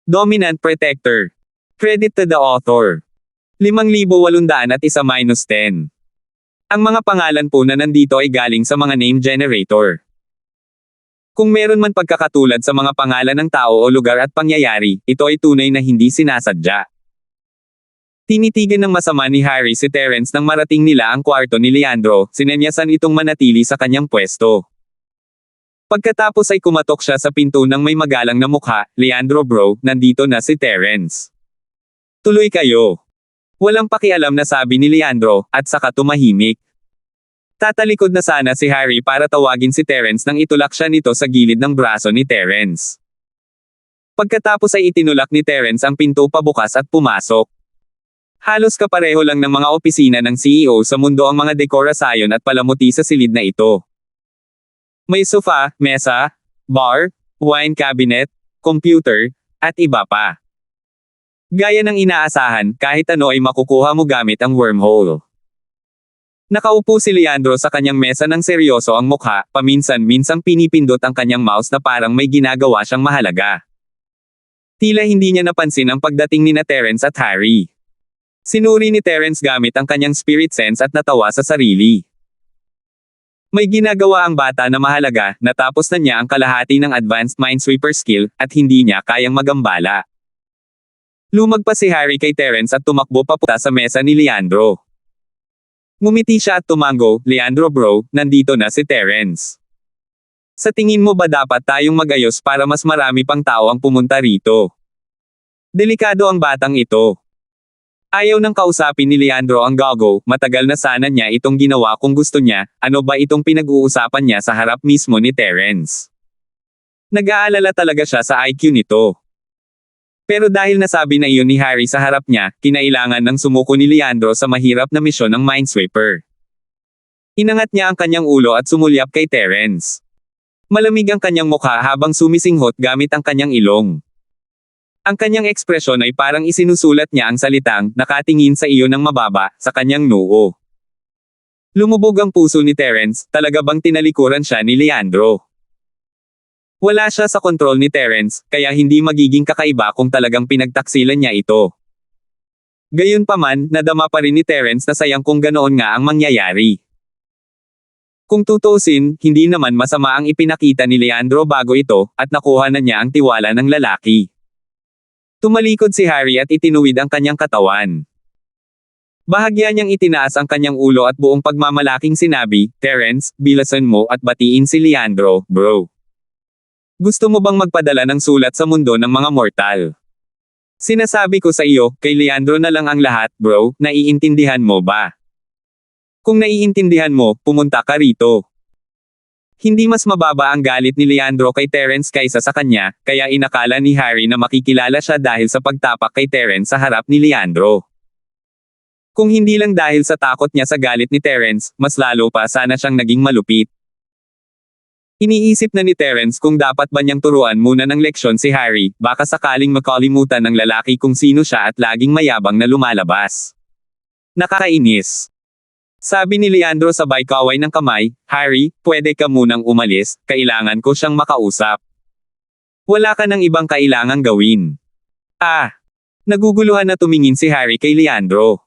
Dominant Protector. Credit to the author. 5,801-10. Ang mga pangalan po na nandito ay galing sa mga name generator. Kung meron man pagkakatulad sa mga pangalan ng tao o lugar at pangyayari, ito ay tunay na hindi sinasadya. Tinitigan ng masama ni Harry si Terence nang marating nila ang kwarto ni Leandro, sinemyasan itong manatili sa kanyang pwesto. Pagkatapos ay kumatok siya sa pinto ng may magalang na mukha, "Leandro bro, nandito na si Terence. Tuloy kayo." Walang pakialam na sabi ni Leandro, at saka tumahimik. Tatalikod na sana si Harry para tawagin si Terence nang itulak siya nito sa gilid ng braso ni Terence. Pagkatapos ay itinulak ni Terence ang pinto pabukas at pumasok. Halos kapareho lang ng mga opisina ng CEO sa mundo ang mga dekorasyon at palamuti sa silid na ito. May sofa, mesa, bar, wine cabinet, computer, at iba pa. Gaya ng inaasahan, kahit ano ay makukuha mo gamit ang wormhole. Nakaupo si Leandro sa kanyang mesa ng seryoso ang mukha, paminsan-minsang pinipindot ang kanyang mouse na parang may ginagawa siyang mahalaga. Tila hindi niya napansin ang pagdating ni Terence at Harry. Sinuri ni Terence gamit ang kanyang spirit sense at natawa sa sarili. May ginagawa ang bata na mahalaga, natapos na niya ang kalahati ng advanced minesweeper skill, at hindi niya kayang magambala. Lumagpas si Harry kay Terence at tumakbo papunta sa mesa ni Leandro. Ngumiti siya at tumango, "Leandro bro, nandito na si Terence. Sa tingin mo ba dapat tayong magayos para mas marami pang tao ang pumunta rito? Delikado ang batang ito." Ayaw nang kausapin ni Leandro ang gago, matagal na sana niya itong ginawa kung gusto niya, ano ba itong pinag-uusapan niya sa harap mismo ni Terence. Nag-aalala talaga siya sa IQ nito. Pero dahil nasabi na iyon ni Harry sa harap niya, kinailangan ng sumuko ni Leandro sa mahirap na misyon ng Minesweeper. Inangat niya ang kanyang ulo at sumulyap kay Terence. Malamig ang kanyang mukha habang sumisinghot gamit ang kanyang ilong. Ang kanyang ekspresyon ay parang isinusulat niya ang salitang, "Nakatingin sa iyo ng mababa," sa kanyang noo. Lumubog ang puso ni Terence, talaga bang tinalikuran siya ni Leandro? Wala siya sa kontrol ni Terence, kaya hindi magiging kakaiba kung talagang pinagtaksilan niya ito. Gayunpaman, nadama pa rin ni Terence na sayang kung ganoon nga ang mangyayari. Kung tutuusin, hindi naman masama ang ipinakita ni Leandro bago ito, at nakuha na niya ang tiwala ng lalaki. Tumalikod si Harry at itinuwid ang kanyang katawan. Bahagya niyang itinaas ang kanyang ulo at buong pagmamalaking sinabi, "Terence, bilasan mo at batiin si Leandro, bro. Gusto mo bang magpadala ng sulat sa mundo ng mga mortal? Sinasabi ko sa iyo, kay Leandro na lang ang lahat, bro, naiintindihan mo ba? Kung naiintindihan mo, pumunta ka rito." Hindi mas mababa ang galit ni Leandro kay Terence kaysa sa kanya, kaya inakala ni Harry na makikilala siya dahil sa pagtapak kay Terence sa harap ni Leandro. Kung hindi lang dahil sa takot niya sa galit ni Terence, mas lalo pa sana siyang naging malupit. Iniisip na ni Terence kung dapat ba niyang turuan muna ng leksyon si Harry, baka sakaling makalimutan ng lalaki kung sino siya at laging mayabang na lumalabas. Nakakainis. Sabi ni Leandro sabay kaway ng kamay, "Harry, pwede ka munang umalis, kailangan ko siyang makausap. Wala ka ng ibang kailangang gawin." Naguguluhan na tumingin si Harry kay Leandro.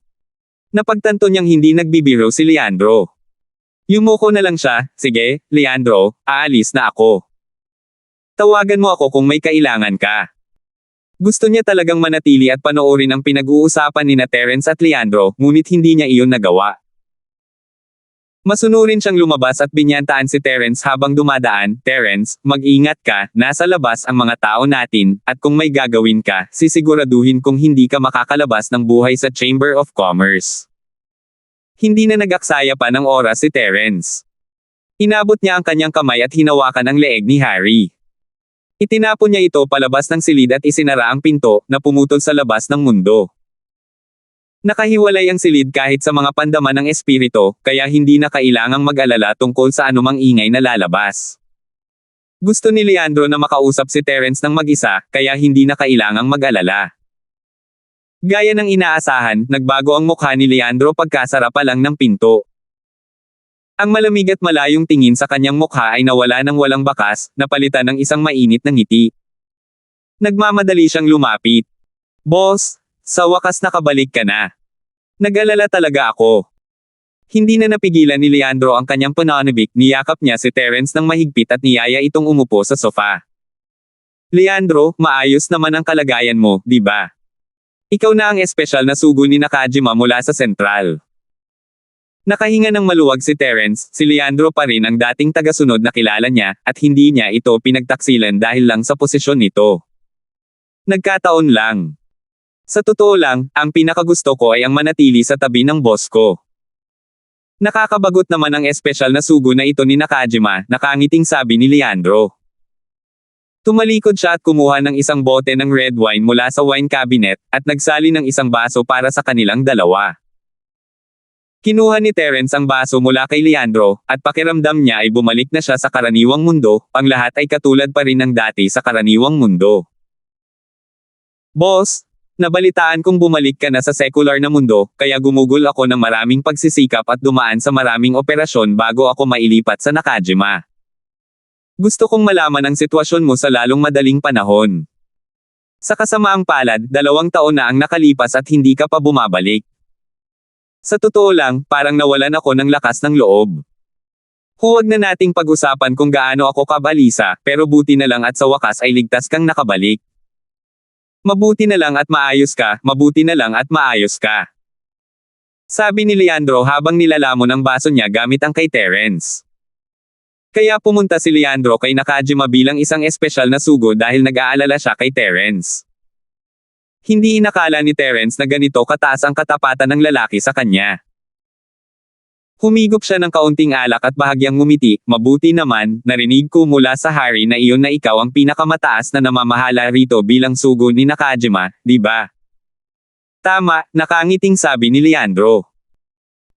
Napagtanto niyang hindi nagbibiro si Leandro. Yumuko na lang siya, "Sige, Leandro, aalis na ako. Tawagan mo ako kung may kailangan ka." Gusto niya talagang manatili at panoorin ang pinag-uusapan ni Terence at Leandro, ngunit hindi niya iyon nagawa. Masunurin siyang lumabas at binyantaan si Terence habang dumadaan, "Terence, mag-ingat ka, nasa labas ang mga tao natin, at kung may gagawin ka, sisiguraduhin kung hindi ka makakalabas ng buhay sa Chamber of Commerce." Hindi na nag-aksaya pa ng oras si Terence. Inabot niya ang kanyang kamay at hinawakan ang leeg ni Harry. Itinapon niya ito palabas ng silid at isinara ang pinto, na pumutol sa labas ng mundo. Nakahiwalay ang silid kahit sa mga pandaman ng espiritu, kaya hindi na kailangang mag-alala tungkol sa anumang ingay na lalabas. Gusto ni Leandro na makausap si Terence ng mag-isa, kaya hindi na kailangang mag-alala. Gaya ng inaasahan, nagbago ang mukha ni Leandro pagkasara pa lang ng pinto. Ang malamig at malayong tingin sa kanyang mukha ay nawala ng walang bakas, napalitan ng isang mainit na ngiti. Nagmamadali siyang lumapit. Boss, sa wakas nakabalik ka na. Nag-alala talaga ako. Hindi na napigilan ni Leandro ang kanyang pananabik, niyakap niya si Terence ng mahigpit at niyaya itong umupo sa sofa. Leandro, maayos naman ang kalagayan mo, di ba? Ikaw na ang espesyal na sugo ni Nakajima mula sa sentral. Nakahinga ng maluwag si Terence, si Leandro pa rin ang dating tagasunod na kilala niya, at hindi niya ito pinagtaksilan dahil lang sa posisyon nito. Nagkataon lang. Sa totoo lang, ang pinakagusto ko ay ang manatili sa tabi ng boss ko. Nakakabagot naman ang espesyal na sugo na ito ni Nakajima, nakangiting sabi ni Leandro. Tumalikod siya at kumuha ng isang bote ng red wine mula sa wine cabinet, at nagsali ng isang baso para sa kanilang dalawa. Kinuha ni Terence ang baso mula kay Leandro, at pakiramdam niya ay bumalik na siya sa karaniwang mundo, ang lahat ay katulad pa rin ng dati sa karaniwang mundo. Boss, nabalitaan kong bumalik ka na sa secular na mundo, kaya gumugol ako ng maraming pagsisikap at dumaan sa maraming operasyon bago ako mailipat sa Nakajima. Gusto kong malaman ang sitwasyon mo sa lalong madaling panahon. Sa kasamaang palad, 2 taon na ang nakalipas at hindi ka pa bumabalik. Sa totoo lang, parang nawalan ako ng lakas ng loob. Huwag na nating pag-usapan kung gaano ako kabalisa, pero buti na lang at sa wakas ay ligtas kang nakabalik. Mabuti na lang at maayos ka, mabuti na lang at maayos ka. Sabi ni Leandro habang nilalamon ang baso niya gamit ang kay Terence. Kaya pumunta si Leandro kay Nakajima bilang isang espesyal na sugo dahil nag-aalala siya kay Terence. Hindi inakala ni Terence na ganito kataas ang katapatan ng lalaki sa kanya. Humigop siya ng kaunting alak at bahagyang ngumiti, mabuti naman, narinig ko mula sa hari na iyon na ikaw ang pinakamataas na namamahala rito bilang sugo ni Nakajima, di ba? Tama, nakangiting sabi ni Leandro.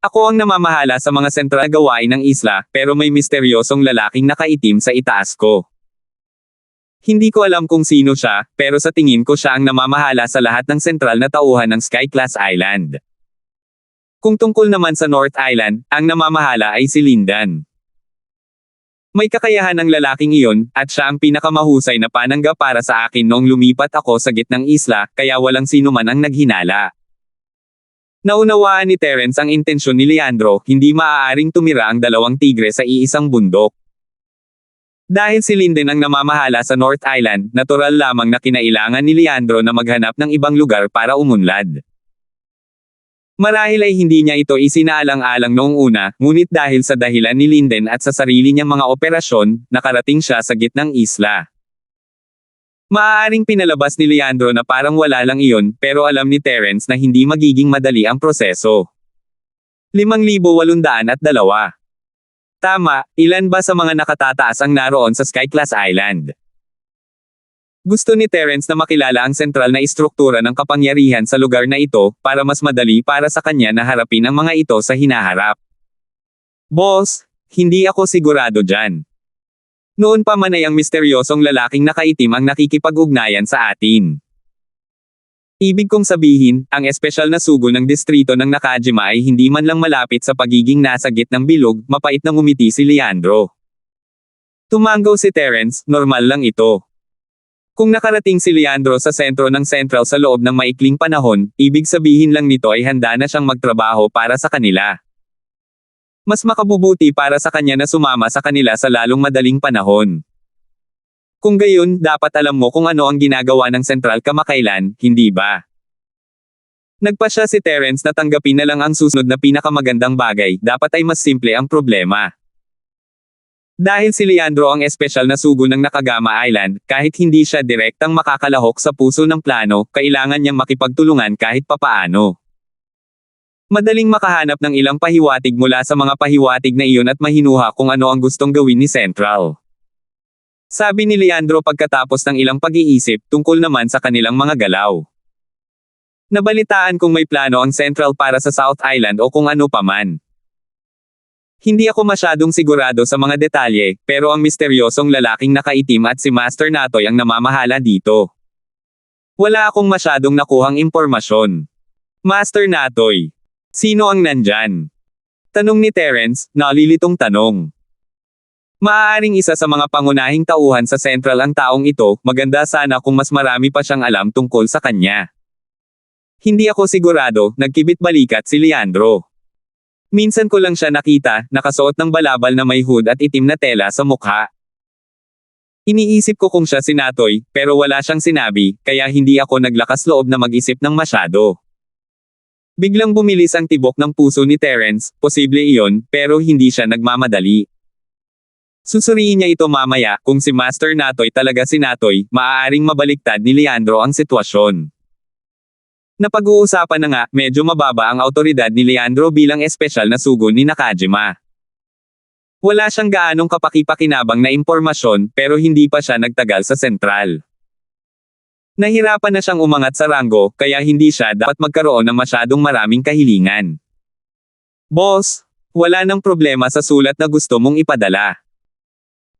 Ako ang namamahala sa mga sentral gawain ng isla, pero may misteryosong lalaking nakaitim sa itaas ko. Hindi ko alam kung sino siya, pero sa tingin ko siya ang namamahala sa lahat ng sentral na tauhan ng Sky-class Island. Kung tungkol naman sa North Island, ang namamahala ay si Lindan. May kakayahan ng lalaking iyon, at siya ang pinakamahusay na panangga para sa akin noong lumipat ako sa gitnang isla, kaya walang sino man ang naghinala. Naunawaan ni Terence ang intensyon ni Leandro, hindi maaaring tumira ang 2 tigre sa iisang bundok. Dahil si Linden ang namamahala sa North Island, natural lamang na kinailangan ni Leandro na maghanap ng ibang lugar para umunlad. Marahil ay hindi niya ito isinaalang-alang noong una, ngunit dahil sa dahilan ni Linden at sa sarili niyang mga operasyon, nakarating siya sa gitnang isla. Maaaring pinalabas ni Leandro na parang wala lang iyon, pero alam ni Terence na hindi magiging madali ang proseso. 5,802. Tama, ilan ba sa mga nakatataas ang naroon sa Sky-class Island? Gusto ni Terence na makilala ang sentral na istruktura ng kapangyarihan sa lugar na ito, para mas madali para sa kanya na harapin ang mga ito sa hinaharap. Boss, hindi ako sigurado dyan. Noon pa man ay ang misteryosong lalaking nakaitim ang nakikipag-ugnayan sa atin. Ibig kong sabihin, ang espesyal na sugo ng distrito ng Nakajima ay hindi man lang malapit sa pagiging nasa gitnang bilog, mapait na ngumiti si Leandro. Tumanggaw si Terence, normal lang ito. Kung nakarating si Leandro sa sentro ng Central sa loob ng maikling panahon, ibig sabihin lang nito ay handa na siyang magtrabaho para sa kanila. Mas makabubuti para sa kanya na sumama sa kanila sa lalong madaling panahon. Kung gayon, dapat alam mo kung ano ang ginagawa ng Central kamakailan, hindi ba? Nagpasya si Terence na tanggapin na lang ang susunod na pinakamagandang bagay, dapat ay mas simple ang problema. Dahil si Leandro ang espesyal na sugo ng Nakagama Island, kahit hindi siya direktang makakalahok sa puso ng plano, kailangan niyang makipagtulungan kahit papaano. Madaling makahanap ng ilang pahiwatig mula sa mga pahiwatig na iyon at mahinuha kung ano ang gustong gawin ni Central. Sabi ni Leandro pagkatapos ng ilang pag-iisip, tungkol naman sa kanilang mga galaw. Nabalitaan kung may plano ang Central para sa South Island o kung ano paman. Hindi ako masyadong sigurado sa mga detalye, pero ang misteryosong lalaking nakaitim at si Master Natoy ang namamahala dito. Wala akong masyadong nakuhang impormasyon. Master Natoy. Sino ang nandyan? Tanong ni Terence, nalilitong tanong. Maaaring isa sa mga pangunahing tauhan sa Central ang taong ito, maganda sana kung mas marami pa siyang alam tungkol sa kanya. Hindi ako sigurado, nagkibit-balikat si Leandro. Minsan ko lang siya nakita, nakasuot ng balabal na may hood at itim na tela sa mukha. Iniisip ko kung siya si Natoy, pero wala siyang sinabi, kaya hindi ako naglakas loob na mag-isip ng masyado. Biglang bumilis ang tibok ng puso ni Terence, posible iyon, pero hindi siya nagmamadali. Susuriin niya ito mamaya, kung si Master Natoy talaga si Natoy, maaaring mabaliktad ni Leandro ang sitwasyon. Napag-uusapan na nga, medyo mababa ang awtoridad ni Leandro bilang espesyal na sugo ni Nakajima. Wala siyang gaanong kapaki-pakinabang na impormasyon, pero hindi pa siya nagtagal sa sentral. Nahirapan na siyang umangat sa ranggo, kaya hindi siya dapat magkaroon ng masyadong maraming kahilingan. Boss, wala nang problema sa sulat na gusto mong ipadala.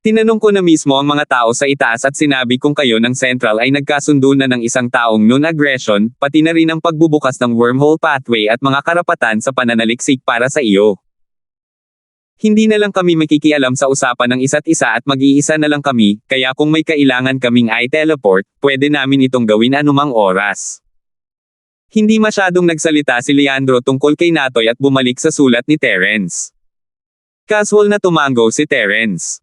Tinanong ko na mismo ang mga tao sa itaas at sinabi kong kayo ng Central ay nagkasundo na ng isang taong non-aggression, pati na rin ang pagbubukas ng wormhole pathway at mga karapatan sa pananaliksik para sa iyo. Hindi na lang kami makikialam sa usapan ng isa't isa at mag-iisa na lang kami, kaya kung may kailangan kaming i-teleport, pwede namin itong gawin anumang oras. Hindi masyadong nagsalita si Leandro tungkol kay Natoy at bumalik sa sulat ni Terence. Casual na tumango si Terence.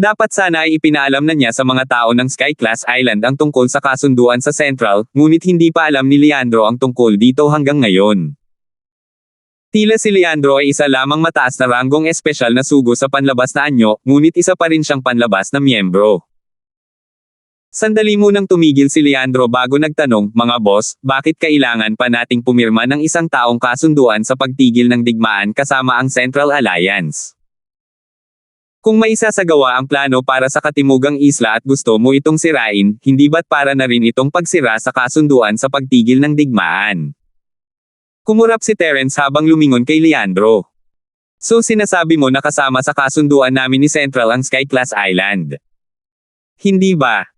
Dapat sana ay ipinaalam na niya sa mga tao ng Sky Class Island ang tungkol sa kasunduan sa Central, ngunit hindi pa alam ni Leandro ang tungkol dito hanggang ngayon. Tila si Leandro ay isa lamang mataas na ranggong espesyal na sugo sa panlabas na anyo, ngunit isa pa rin siyang panlabas na miyembro. Sandali munang tumigil si Leandro bago nagtanong, mga boss, bakit kailangan pa nating pumirma ng isang taong kasunduan sa pagtigil ng digmaan kasama ang Central Alliance? Kung may isasagawa ang plano para sa Katimugang Isla at gusto mo itong sirain, hindi ba't para na rin itong pagsira sa kasunduan sa pagtigil ng digmaan? Kumurap si Terence habang lumingon kay Leandro. So sinasabi mo na kasama sa kasunduan namin ni Central ang Sky Class Island? Hindi ba?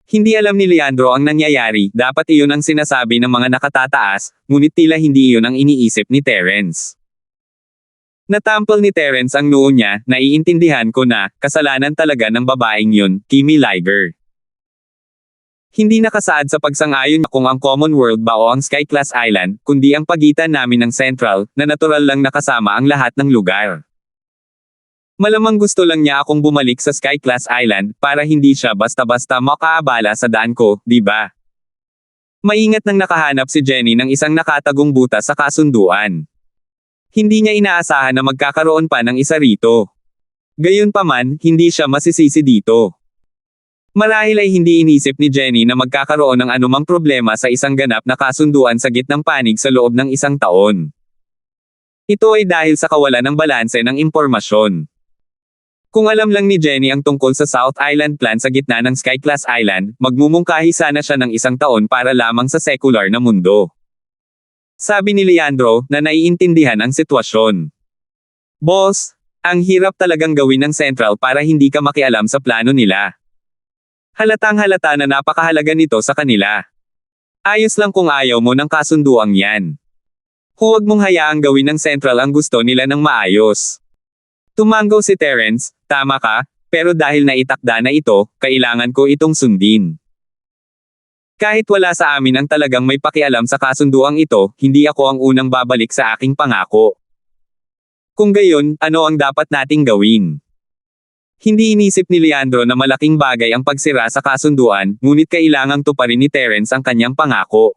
Hindi alam ni Leandro ang nangyayari, dapat iyon ang sinasabi ng mga nakatataas, ngunit tila hindi iyon ang iniisip ni Terence. Natampal ni Terence ang noo niya, naiintindihan ko na, kasalanan talaga ng babaeng yun, Kimi Liger. Hindi nakasaad sa pagsang-ayon kung ang Common World ba o ang Sky Class Island, kundi ang pagitan namin ng Central, na natural lang nakasama ang lahat ng lugar. Malamang gusto lang niya akong bumalik sa Sky Class Island, para hindi siya basta-basta makaabala sa daan ko, di ba? Maingat nang nakahanap si Jenny ng isang nakatagong butas sa kasunduan. Hindi niya inaasahan na magkakaroon pa ng isa rito. Gayunpaman, hindi siya masisisi dito. Marahil ay hindi inisip ni Jenny na magkakaroon ng anumang problema sa isang ganap na kasunduan sa gitnang panig sa loob ng isang taon. Ito ay dahil sa kawalan ng balanse ng impormasyon. Kung alam lang ni Jenny ang tungkol sa South Island Plan sa gitna ng Sky Class Island, magmumungkahi sana siya ng isang taon para lamang sa secular na mundo. Sabi ni Leandro, na naiintindihan ang sitwasyon. Boss, ang hirap talagang gawin ng Central para hindi ka makialam sa plano nila. Halatang halata na napakahalaga nito sa kanila. Ayos lang kung ayaw mo ng kasunduang yan. Huwag mong hayaang gawin ng Central ang gusto nila ng maayos. Tumango si Terence, tama ka, pero dahil naitakda na ito, kailangan ko itong sundin. Kahit wala sa amin ang talagang may pakialam sa kasunduang ito, hindi ako ang unang babalik sa aking pangako. Kung gayon, ano ang dapat nating gawin? Hindi inisip ni Leandro na malaking bagay ang pagsira sa kasunduan, ngunit kailangang tuparin ni Terence ang kanyang pangako.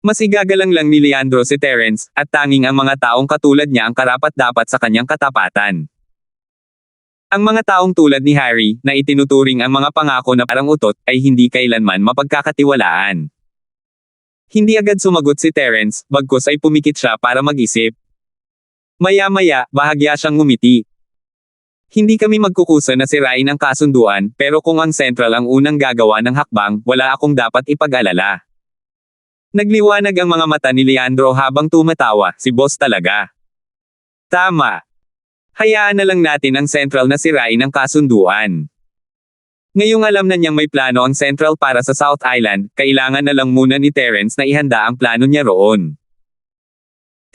Mas igagalang lang ni Leandro si Terence, at tanging ang mga taong katulad niya ang karapat-dapat sa kanyang katapatan. Ang mga taong tulad ni Harry, na itinuturing ang mga pangako na parang utot, ay hindi kailanman mapagkakatiwalaan. Hindi agad sumagot si Terence, bagkus ay pumikit siya para mag-isip. Maya-maya, bahagya siyang ngumiti. Hindi kami magkukusa na sirain ang kasunduan, pero kung ang Central ang unang gagawa ng hakbang, wala akong dapat ipag-alala. Nagliwanag ang mga mata ni Leandro habang tumatawa, si boss talaga. Tama. Hayaan na lang natin ang Central na sirain ang kasunduan. Ngayong alam na niyang may plano ang Central para sa South Island, kailangan na lang muna ni Terence na ihanda ang plano niya roon.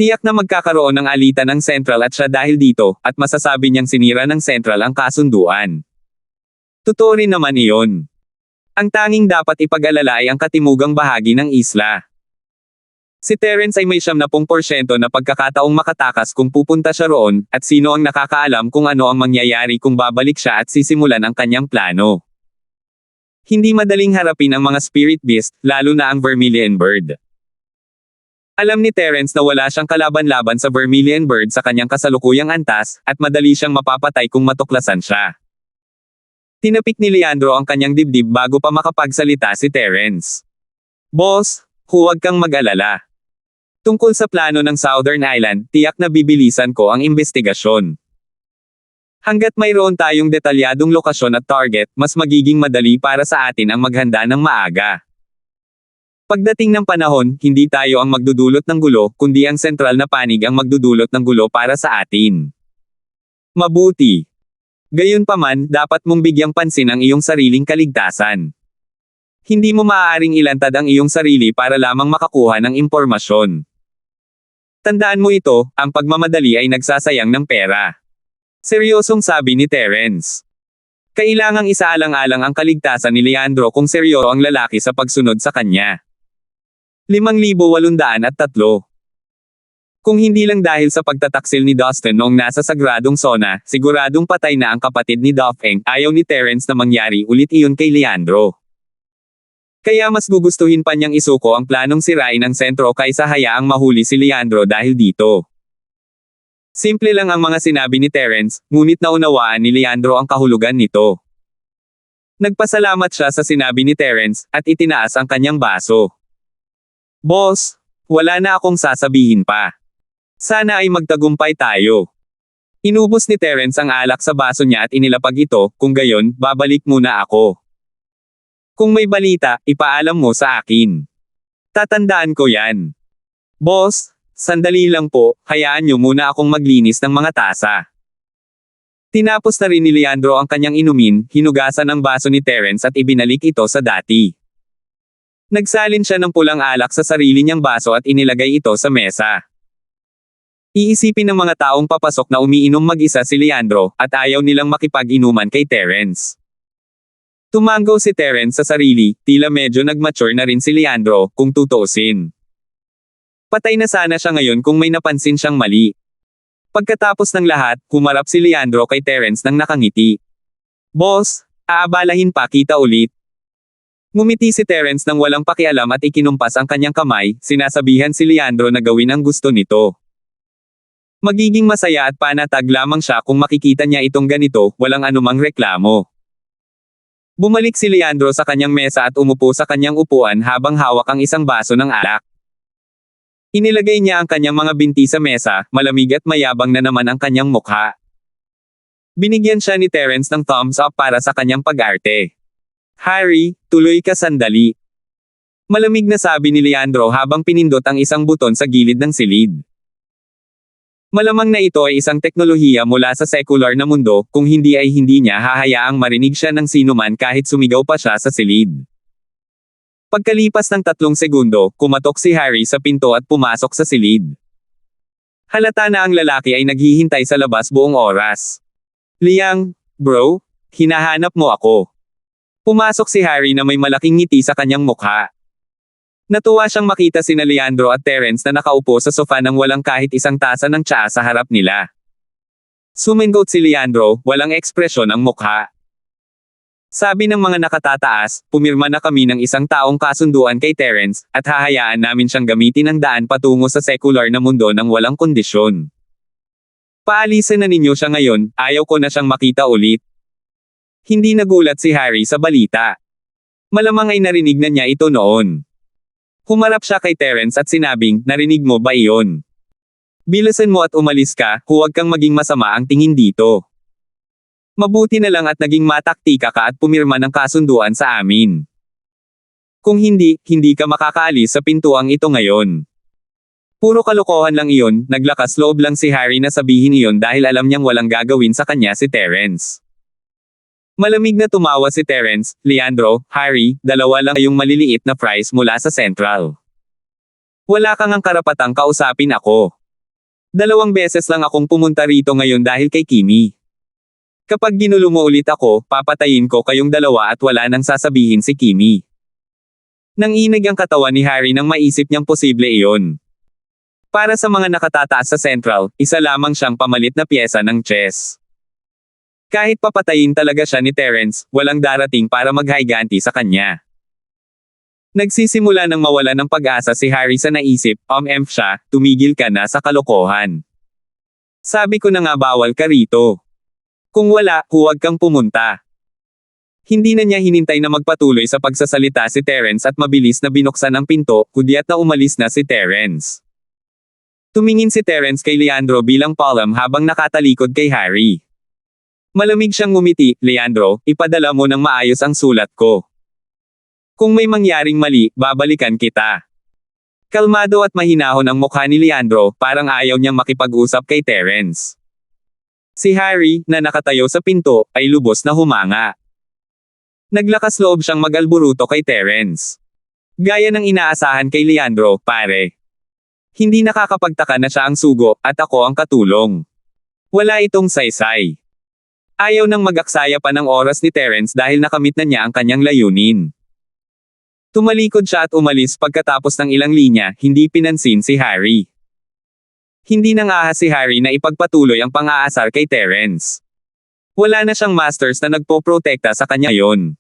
Tiyak na magkakaroon ng alitan ng Central at siya dahil dito, at masasabi niyang sinira ng Central ang kasunduan. Totoo rin naman iyon. Ang tanging dapat ipag-alala ay ang katimugang bahagi ng isla. Si Terence ay may 70% na pagkakataong makatakas kung pupunta siya roon, at sino ang nakakaalam kung ano ang mangyayari kung babalik siya at sisimulan ang kanyang plano. Hindi madaling harapin ang mga spirit beast, lalo na ang Vermilion Bird. Alam ni Terence na wala siyang kalaban-laban sa Vermilion Bird sa kanyang kasalukuyang antas, at madali siyang mapapatay kung matuklasan siya. Tinapik ni Leandro ang kanyang dibdib bago pa makapagsalita si Terence. Boss, huwag kang mag-alala. Tungkol sa plano ng Southern Island, tiyak na bibilisan ko ang investigasyon. Hanggat mayroon tayong detalyadong lokasyon at target, mas magiging madali para sa atin ang maghanda ng maaga. Pagdating ng panahon, hindi tayo ang magdudulot ng gulo, kundi ang sentral na panig ang magdudulot ng gulo para sa atin. Mabuti. Gayunpaman, dapat mong bigyang pansin ang iyong sariling kaligtasan. Hindi mo maaaring ilantad ang iyong sarili para lamang makakuha ng impormasyon. Tandaan mo ito, ang pagmamadali ay nagsasayang ng pera. Seryosong sabi ni Terence. Kailangang isaalang-alang ang kaligtasan ni Leandro kung seryoso ang lalaki sa pagsunod sa kanya. 5,803. Kung hindi lang dahil sa pagtataksil ni Dustin noong nasa sagradong sona, siguradong patay na ang kapatid ni Daphne, ayaw ni Terence na mangyari ulit iyon kay Leandro. Kaya mas gugustuhin pa niyang isuko ang planong sirain ang sentro kaysa hayaang mahuli si Leandro dahil dito. Simple lang ang mga sinabi ni Terence, ngunit naunawaan ni Leandro ang kahulugan nito. Nagpasalamat siya sa sinabi ni Terence, at itinaas ang kanyang baso. Boss, wala na akong sasabihin pa. Sana ay magtagumpay tayo. Inubos ni Terence ang alak sa baso niya at inilapag ito, kung gayon, babalik muna ako. Kung may balita, ipaalam mo sa akin. Tatandaan ko yan. Boss, sandali lang po, hayaan niyo muna akong maglinis ng mga tasa. Tinapos na rin ni Leandro ang kanyang inumin, hinugasan ang baso ni Terence at ibinalik ito sa dati. Nagsalin siya ng pulang alak sa sarili niyang baso at inilagay ito sa mesa. Iisipin ng mga taong papasok na umiinom mag-isa si Leandro, at ayaw nilang makipag-inuman kay Terence. Tumango si Terence sa sarili, tila medyo nag-mature na rin si Leandro, kung tutuusin. Patay na sana siya ngayon kung may napansin siyang mali. Pagkatapos ng lahat, humarap si Leandro kay Terence nang nakangiti. Boss, aabalahin pa kita ulit. Ngumiti si Terence nang walang pakialam at ikinumpas ang kanyang kamay, sinasabihan si Leandro na gawin ang gusto nito. Magiging masaya at panatag lamang siya kung makikita niya itong ganito, walang anumang reklamo. Bumalik si Leandro sa kanyang mesa at umupo sa kanyang upuan habang hawak ang isang baso ng alak. Inilagay niya ang kanyang mga binti sa mesa, malamig at mayabang na naman ang kanyang mukha. Binigyan siya ni Terence ng thumbs up para sa kanyang pag-arte. Harry, tuloy ka sandali. Malamig na sabi ni Leandro habang pinindot ang isang buton sa gilid ng silid. Malamang na ito ay isang teknolohiya mula sa secular na mundo, kung hindi ay hindi niya hahayaang marinig siya ng sinuman kahit sumigaw pa siya sa silid. Pagkalipas ng 3 segundo, kumatok si Harry sa pinto at pumasok sa silid. Halata na ang lalaki ay naghihintay sa labas buong oras. Liang, bro, hinahanap mo ako. Pumasok si Harry na may malaking ngiti sa kanyang mukha. Natuwa siyang makita sina Leandro at Terence na nakaupo sa sofa nang walang kahit isang tasa ng tsaa sa harap nila. Sumingot si Leandro, walang ekspresyon ang mukha. Sabi ng mga nakatataas, pumirma na kami ng isang taong kasunduan kay Terence, at hahayaan namin siyang gamitin ang daan patungo sa secular na mundo ng walang kondisyon. Paalisin na ninyo siya ngayon, ayaw ko na siyang makita ulit. Hindi nagulat si Harry sa balita. Malamang ay narinig na niya ito noon. Humarap siya kay Terence at sinabing, narinig mo ba iyon? Bilisan mo at umalis ka, huwag kang maging masama ang tingin dito. Mabuti na lang at naging mataktika ka at pumirma ng kasunduan sa amin. Kung hindi, hindi ka makakaalis sa pintuang ito ngayon. Puro kalokohan lang iyon, naglakas loob lang si Harry na sabihin iyon dahil alam niyang walang gagawin sa kanya si Terence. Malamig na tumawa si Terence, Leandro, Harry, dalawa lang kayong maliliit na fries mula sa Central. Wala kang ang karapatang kausapin ako. 2 beses lang akong pumunta rito ngayon dahil kay Kimi. Kapag ginulo mo ulit ako, papatayin ko kayong dalawa at wala nang sasabihin si Kimi. Nanginig ang katawan ni Harry nang maisip niyang posible iyon. Para sa mga nakatataas sa Central, isa lamang siyang pamalit na piyesa ng chess. Kahit papatayin talaga siya ni Terence, walang darating para maghayganti sa kanya. Nagsisimula ng mawala ng pag-asa si Harry sa naisip, siya, tumigil ka na sa kalokohan. Sabi ko na nga bawal ka rito. Kung wala, huwag kang pumunta. Hindi na niya hinintay na magpatuloy sa pagsasalita si Terence at mabilis na binuksan ang pinto, kudyat na umalis na si Terence. Tumingin si Terence kay Leandro bilang palm habang nakatalikod kay Harry. Malamig siyang ngumiti, Leandro, ipadala mo ng maayos ang sulat ko. Kung may mangyaring mali, babalikan kita. Kalmado at mahinahon ang mukha ni Leandro, parang ayaw niyang makipag-usap kay Terence. Si Harry, na nakatayo sa pinto, ay lubos na humanga. Naglakas loob siyang mag-alburuto kay Terence. Gaya ng inaasahan kay Leandro, pare. Hindi nakakapagtaka na siya ang sugo, at ako ang katulong. Wala itong saysay. Ayaw nang mag-aksaya pa ng oras ni Terence dahil nakamit na niya ang kanyang layunin. Tumalikod siya at umalis pagkatapos ng ilang linya, hindi pinansin si Harry. Hindi nang ahas si Harry na ipagpatuloy ang pang-aasar kay Terence. Wala na siyang masters na nagpoprotekta sa kanya yon.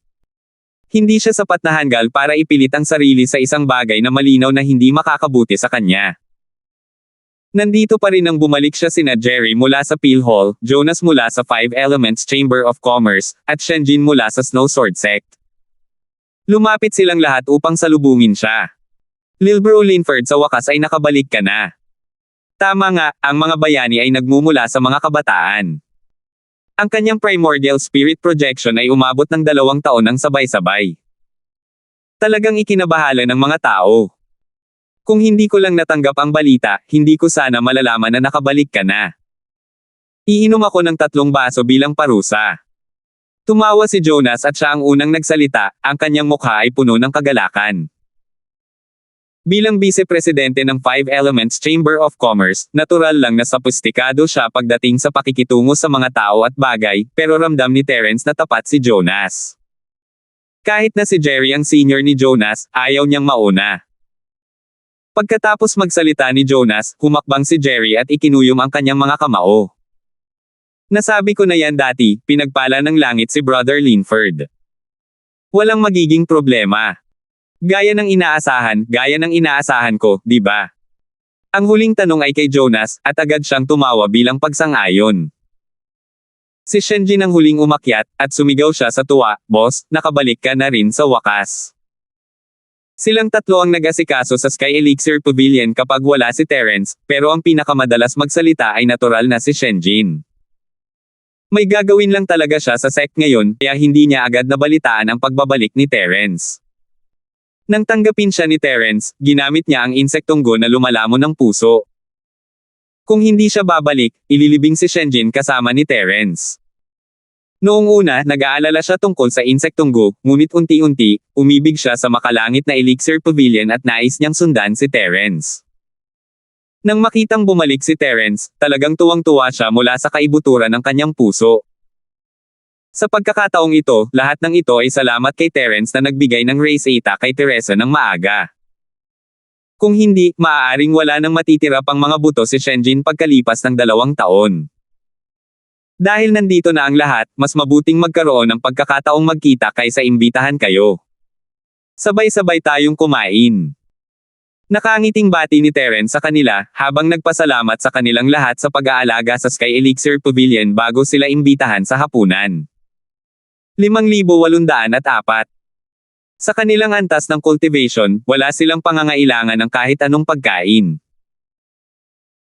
Hindi siya sapat na hanggal para ipilit ang sarili sa isang bagay na malinaw na hindi makakabuti sa kanya. Nandito pa rin nang bumalik siya sina Jerry mula sa Peel Hall, Jonas mula sa Five Elements Chamber of Commerce, at Shenjin mula sa Snow Sword Sect. Lumapit silang lahat upang salubungin siya. Lilbro Linford, sa wakas ay nakabalik ka na. Tama nga, ang mga bayani ay nagmumula sa mga kabataan. Ang kanyang primordial spirit projection ay umabot ng 2 taon ng sabay-sabay. Talagang ikinabahala ng mga tao. Kung hindi ko lang natanggap ang balita, hindi ko sana malalaman na nakabalik ka na. Iinom ako ng 3 baso bilang parusa. Tumawa si Jonas at siya ang unang nagsalita, ang kanyang mukha ay puno ng kagalakan. Bilang vice-presidente ng Five Elements Chamber of Commerce, natural lang na sopistikado siya pagdating sa pakikitungo sa mga tao at bagay, pero ramdam ni Terence na tapat si Jonas. Kahit na si Jerry ang senior ni Jonas, ayaw niyang mauna. Pagkatapos magsalita ni Jonas, humakbang si Jerry at ikinuyom ang kanyang mga kamao. Nasabi ko na yan dati, pinagpala ng langit si Brother Linford. Walang magiging problema. Gaya ng inaasahan ko, di ba? Ang huling tanong ay kay Jonas, at agad siyang tumawa bilang pagsang-ayon. Si Shenjin ang huling umakyat, at sumigaw siya sa tuwa, boss, nakabalik ka na rin sa wakas. Silang tatlo ang nag-asikaso sa Sky Elixir Pavilion kapag wala si Terence, pero ang pinakamadalas magsalita ay natural na si Shenjin. May gagawin lang talaga siya sa sect ngayon, kaya hindi niya agad nabalitaan ang pagbabalik ni Terence. Nang tanggapin siya ni Terence, ginamit niya ang insektonggo na lumalamon ng puso. Kung hindi siya babalik, ililibing si Shenjin kasama ni Terence. Noong una, nag-aalala siya tungkol sa insektonggo, ngunit unti-unti, umibig siya sa makalangit na Elixir Pavilion at nais niyang sundan si Terence. Nang makitang bumalik si Terence, talagang tuwang-tuwa siya mula sa kaibuturan ng kanyang puso. Sa pagkakataong ito, lahat ng ito ay salamat kay Terence na nagbigay ng race eta kay Teresa ng maaga. Kung hindi, maaaring wala nang matitira pang mga buto si Shenjin pagkalipas ng 2 taon. Dahil nandito na ang lahat, mas mabuting magkaroon ng pagkakataong magkita kaysa imbitahan kayo. Sabay-sabay tayong kumain. Nakangiting bati ni Terence sa kanila, habang nagpasalamat sa kanilang lahat sa pag-aalaga sa Sky Elixir Pavilion bago sila imbitahan sa hapunan. 5,804. Sa kanilang antas ng cultivation, wala silang pangangailangan ng kahit anong pagkain.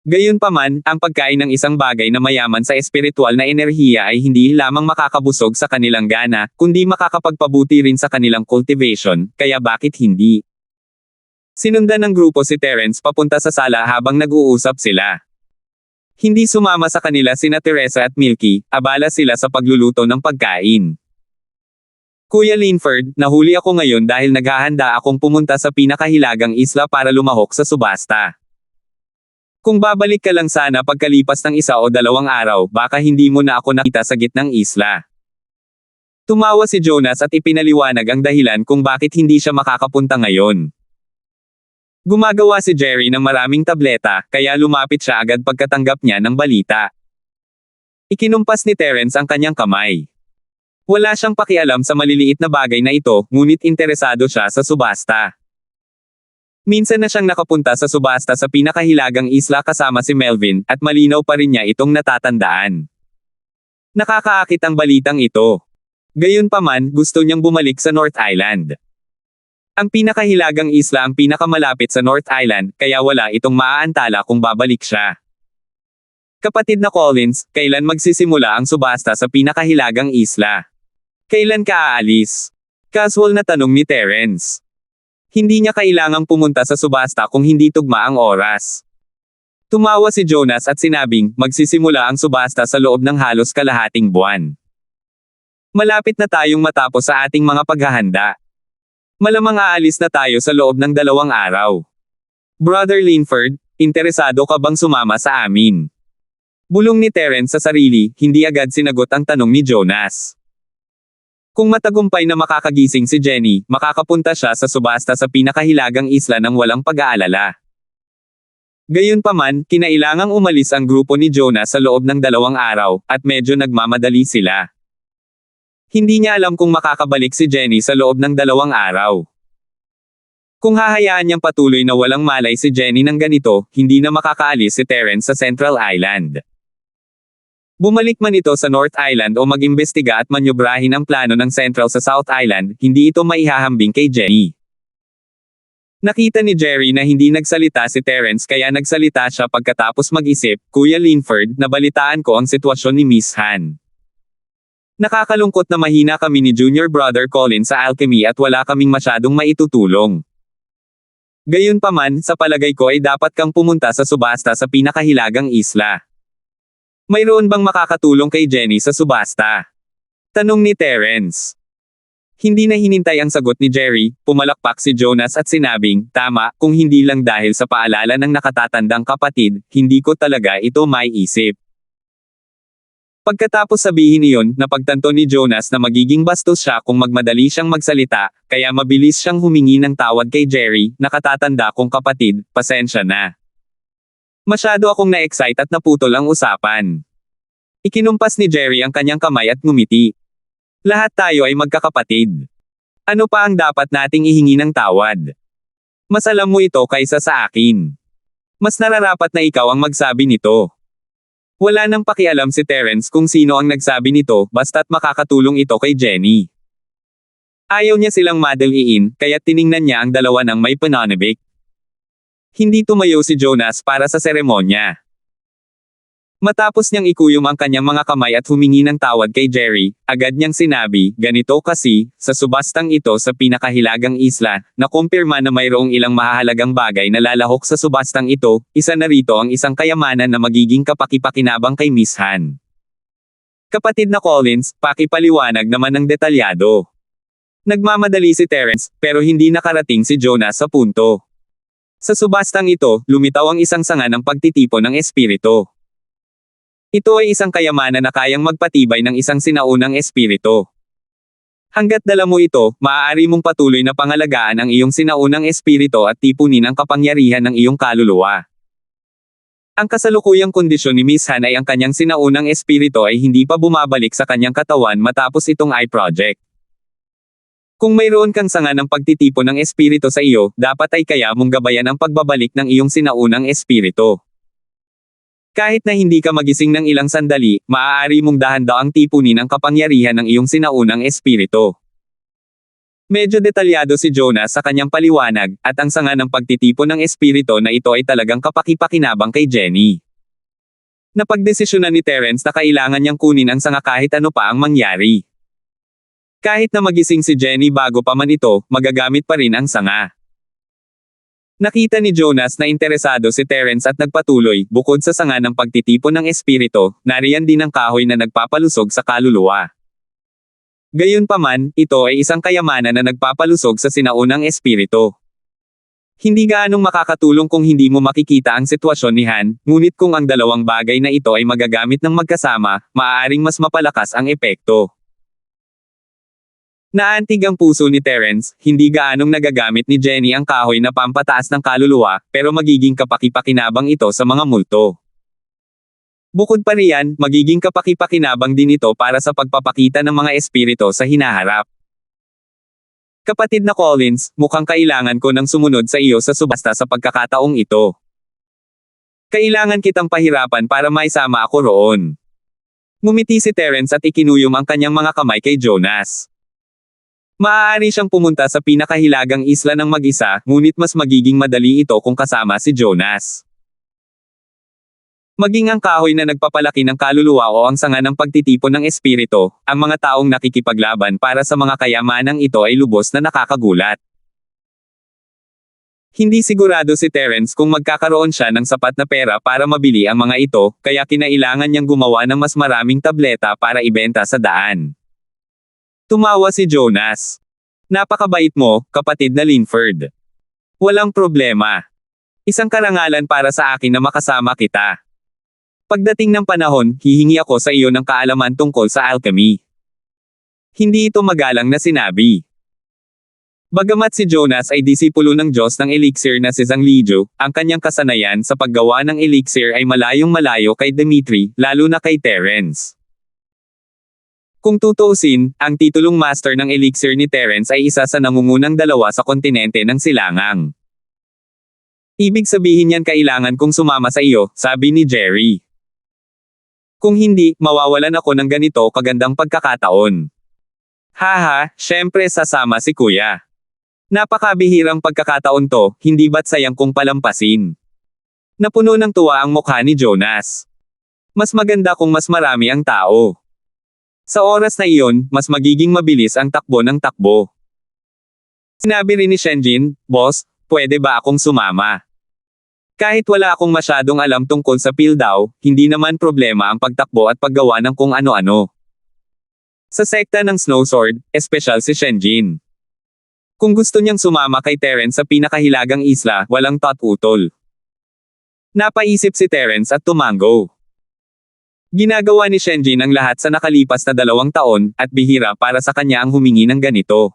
Gayunpaman, ang pagkain ng isang bagay na mayaman sa espiritual na enerhiya ay hindi lamang makakabusog sa kanilang gana, kundi makakapagpabuti rin sa kanilang cultivation, kaya bakit hindi? Sinundan ng grupo si Terence papunta sa sala habang nag-uusap sila. Hindi sumama sa kanila sina Teresa at Milky, abala sila sa pagluluto ng pagkain. Kuya Linford, nahuli ako ngayon dahil naghahanda akong pumunta sa pinakahilagang isla para lumahok sa subasta. Kung babalik ka lang sana pagkalipas ng 1 o 2 araw, baka hindi mo na ako nakita sa gitnang isla. Tumawa si Jonas at ipinaliwanag ang dahilan kung bakit hindi siya makakapunta ngayon. Gumagawa si Jerry ng maraming tableta, kaya lumapit siya agad pagkatanggap niya ng balita. Ikinumpas ni Terence ang kanyang kamay. Wala siyang pakialam sa maliliit na bagay na ito, ngunit interesado siya sa subasta. Minsan na siyang nakapunta sa subasta sa pinakahilagang isla kasama si Melvin, at malinaw pa rin niya itong natatandaan. Nakakaakit ang balitang ito. Gayunpaman, gusto niyang bumalik sa North Island. Ang pinakahilagang isla ang pinakamalapit sa North Island, kaya wala itong maaantala kung babalik siya. Kapatid na Collins, kailan magsisimula ang subasta sa pinakahilagang isla? Kailan ka aalis? Casual na tanong ni Terence. Hindi niya kailangang pumunta sa subasta kung hindi tugma ang oras. Tumawa si Jonas at sinabing, magsisimula ang subasta sa loob ng halos kalahating buwan. Malapit na tayong matapos sa ating mga paghahanda. Malamang aalis na tayo sa loob ng 2 araw. Brother Linford, interesado ka bang sumama sa amin? Bulong ni Terence sa sarili, hindi agad sinagot ang tanong ni Jonas. Kung matagumpay na makakagising si Jenny, makakapunta siya sa subasta sa pinakahilagang isla ng walang pag-aalala. Gayunpaman, kinailangang umalis ang grupo ni Jonas sa loob ng 2 araw, at medyo nagmamadali sila. Hindi niya alam kung makakabalik si Jenny sa loob ng 2 araw. Kung hahayaan niyang patuloy na walang malay si Jenny ng ganito, hindi na makakaalis si Terence sa Central Island. Bumalik man ito sa North Island o mag-imbestiga at manyobrahin ang plano ng Central sa South Island, hindi ito maihahambing kay Jenny. Nakita ni Jerry na hindi nagsalita si Terence kaya nagsalita siya pagkatapos mag-isip, Kuya Linford, nabalitaan ko ang sitwasyon ni Miss Han. Nakakalungkot na mahina kami ni Junior Brother Colin sa alchemy at wala kaming masyadong maitutulong. Gayunpaman, sa palagay ko ay dapat kang pumunta sa subasta sa pinakahilagang isla. Mayroon bang makakatulong kay Jenny sa subasta? Tanong ni Terence. Hindi na hinintay ang sagot ni Jerry, pumalakpak si Jonas at sinabing, tama, kung hindi lang dahil sa paalala ng nakatatandang kapatid, hindi ko talaga ito maiisip. Pagkatapos sabihin iyon, napagtanto ni Jonas na magiging bastos siya kung magmadali siyang magsalita, kaya mabilis siyang humingi ng tawad kay Jerry, nakatatanda kong kapatid, pasensya na. Masyado akong na-excite at naputol ang usapan. Ikinumpas ni Jerry ang kanyang kamay at ngumiti. Lahat tayo ay magkakapatid. Ano pa ang dapat nating ihingi ng tawad? Mas alam mo ito kaysa sa akin. Mas nararapat na ikaw ang magsabi nito. Wala nang pakialam si Terence kung sino ang nagsabi nito, basta't makakatulong ito kay Jenny. Ayaw niya silang madaliin, kaya tiningnan niya ang dalawa ng may pananabik. Hindi tumayo si Jonas para sa seremonya. Matapos niyang ikuyom ang kanyang mga kamay at humingi ng tawad kay Jerry, agad niyang sinabi, ganito kasi, sa subastang ito sa pinakahilagang isla, nakumpirma na mayroong ilang mahahalagang bagay na lalahok sa subastang ito, isa na rito ang isang kayamanan na magiging kapakipakinabang kay Miss Han. Kapatid na Collins, pakipaliwanag naman ng detalyado. Nagmamadali si Terence, pero hindi nakarating si Jonas sa punto. Sa subastang ito, lumitaw ang isang sanga ng pagtitipon ng espiritu. Ito ay isang kayamanan na kayang magpatibay ng isang sinaunang espiritu. Hanggat dala mo ito, maaari mong patuloy na pangalagaan ang iyong sinaunang espiritu at tipunin ang kapangyarihan ng iyong kaluluwa. Ang kasalukuyang kondisyon ni Miss Han ay ang kanyang sinaunang espiritu ay hindi pa bumabalik sa kanyang katawan matapos itong eye project. Kung mayroon kang sanga ng pagtitipon ng espiritu sa iyo, dapat ay kaya mong gabayan ang pagbabalik ng iyong sinaunang espiritu. Kahit na hindi ka magising ng ilang sandali, maaari mong dahan-daang tipunin ang kapangyarihan ng iyong sinaunang espiritu. Medyo detalyado si Jonas sa kanyang paliwanag, at ang sanga ng pagtitipon ng espiritu na ito ay talagang kapakipakinabang kay Jenny. Napagdesisyonan ni Terence na kailangan niyang kunin ang sanga kahit ano pa ang mangyari. Kahit na magising si Jenny bago pa man ito, magagamit pa rin ang sanga. Nakita ni Jonas na interesado si Terence at nagpatuloy, bukod sa sanga ng pagtitipon ng espiritu, nariyan din ang kahoy na nagpapalusog sa kaluluwa. Gayunpaman, ito ay isang kayamanan na nagpapalusog sa sinaunang espiritu. Hindi gaanong makakatulong kung hindi mo makikita ang sitwasyon ni Han, ngunit kung ang dalawang bagay na ito ay magagamit ng magkasama, maaaring mas mapalakas ang epekto. Naantig ang puso ni Terence, hindi gaanong nagagamit ni Jenny ang kahoy na pampataas ng kaluluwa, pero magiging kapaki-pakinabang ito sa mga multo. Bukod pa riyan, magiging kapaki-pakinabang din ito para sa pagpapakita ng mga espirito sa hinaharap. Kapatid na Collins, mukhang kailangan ko ng sumunod sa iyo sa subasta sa pagkakataong ito. Kailangan kitang pahirapan para maisama ako roon. Ngumiti si Terence at ikinuyom ang kanyang mga kamay kay Jonas. Maaari siyang pumunta sa pinakahilagang isla ng mag-isa, ngunit mas magiging madali ito kung kasama si Jonas. Maging ang kahoy na nagpapalaki ng kaluluwa o ang sanga ng pagtitipon ng espiritu, ang mga taong nakikipaglaban para sa mga kayamanang ito ay lubos na nakakagulat. Hindi sigurado si Terence kung magkakaroon siya ng sapat na pera para mabili ang mga ito, kaya kinailangan niyang gumawa ng mas maraming tableta para ibenta sa daan. Tumawa si Jonas. Napakabait mo, kapatid na Linford. Walang problema. Isang karangalan para sa akin na makasama kita. Pagdating ng panahon, hihingi ako sa iyo ng kaalaman tungkol sa alchemy. Hindi ito magalang na sinabi. Bagamat si Jonas ay disipulo ng Diyos ng elixir na si Zhang Lijiu, ang kanyang kasanayan sa paggawa ng elixir ay malayong-malayo kay Dimitri, lalo na kay Terence. Kung tutuusin, ang titulong master ng elixir ni Terence ay isa sa nangungunang dalawa sa kontinente ng silangang. Ibig sabihin yan kailangan kong sumama sa iyo, sabi ni Jerry. Kung hindi, mawawalan ako ng ganito kagandang pagkakataon. Haha, syempre sasama si Kuya. Napakabihirang pagkakataon to, hindi ba't sayang kong palampasin? Napuno ng tuwa ang mukha ni Jonas. Mas maganda kung mas marami ang tao. Sa oras na iyon, mas magiging mabilis ang takbo ng takbo. Sinabi rin ni Shenjin, Boss, pwede ba akong sumama? Kahit wala akong masyadong alam tungkol sa Pildaw, hindi naman problema ang pagtakbo at paggawa ng kung ano-ano. Sa sekta ng Snowsword, espesyal si Shenjin. Kung gusto niyang sumama kay Terence sa pinakahilagang isla, walang tot-utol. Napaisip si Terence at tumango. Ginagawa ni Shenjin ang lahat sa nakalipas na 2 taon, at bihira para sa kanya ang humingi ng ganito.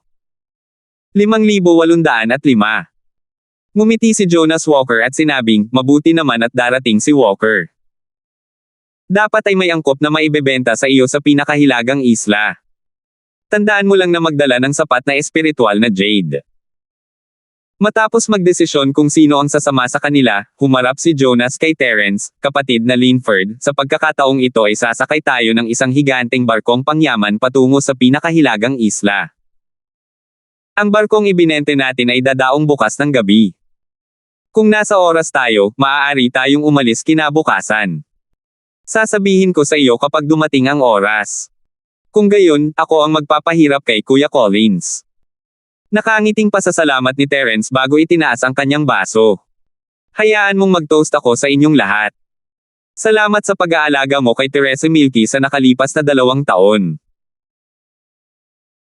5,805. Ngumiti si Jonas Walker at sinabing, mabuti naman at darating si Walker. Dapat ay may angkop na maibebenta sa iyo sa pinakahilagang isla. Tandaan mo lang na magdala ng sapat na espiritual na jade. Matapos magdesisyon kung sino ang sasama sa kanila, humarap si Jonas kay Terence, kapatid na Linford, sa pagkakataong ito ay sasakay tayo ng isang higanteng barkong pangyaman patungo sa pinakahilagang isla. Ang barkong ibinente natin ay dadaong bukas ng gabi. Kung nasa oras tayo, maaari tayong umalis kinabukasan. Sasabihin ko sa iyo kapag dumating ang oras. Kung gayon, ako ang magpapahirap kay Kuya Collins. Nakangiting pasasalamat ni Terence bago itinaas ang kanyang baso. Hayaan mong mag-toast ako sa inyong lahat. Salamat sa pag-aalaga mo kay Teresa Milky sa nakalipas na 2 taon.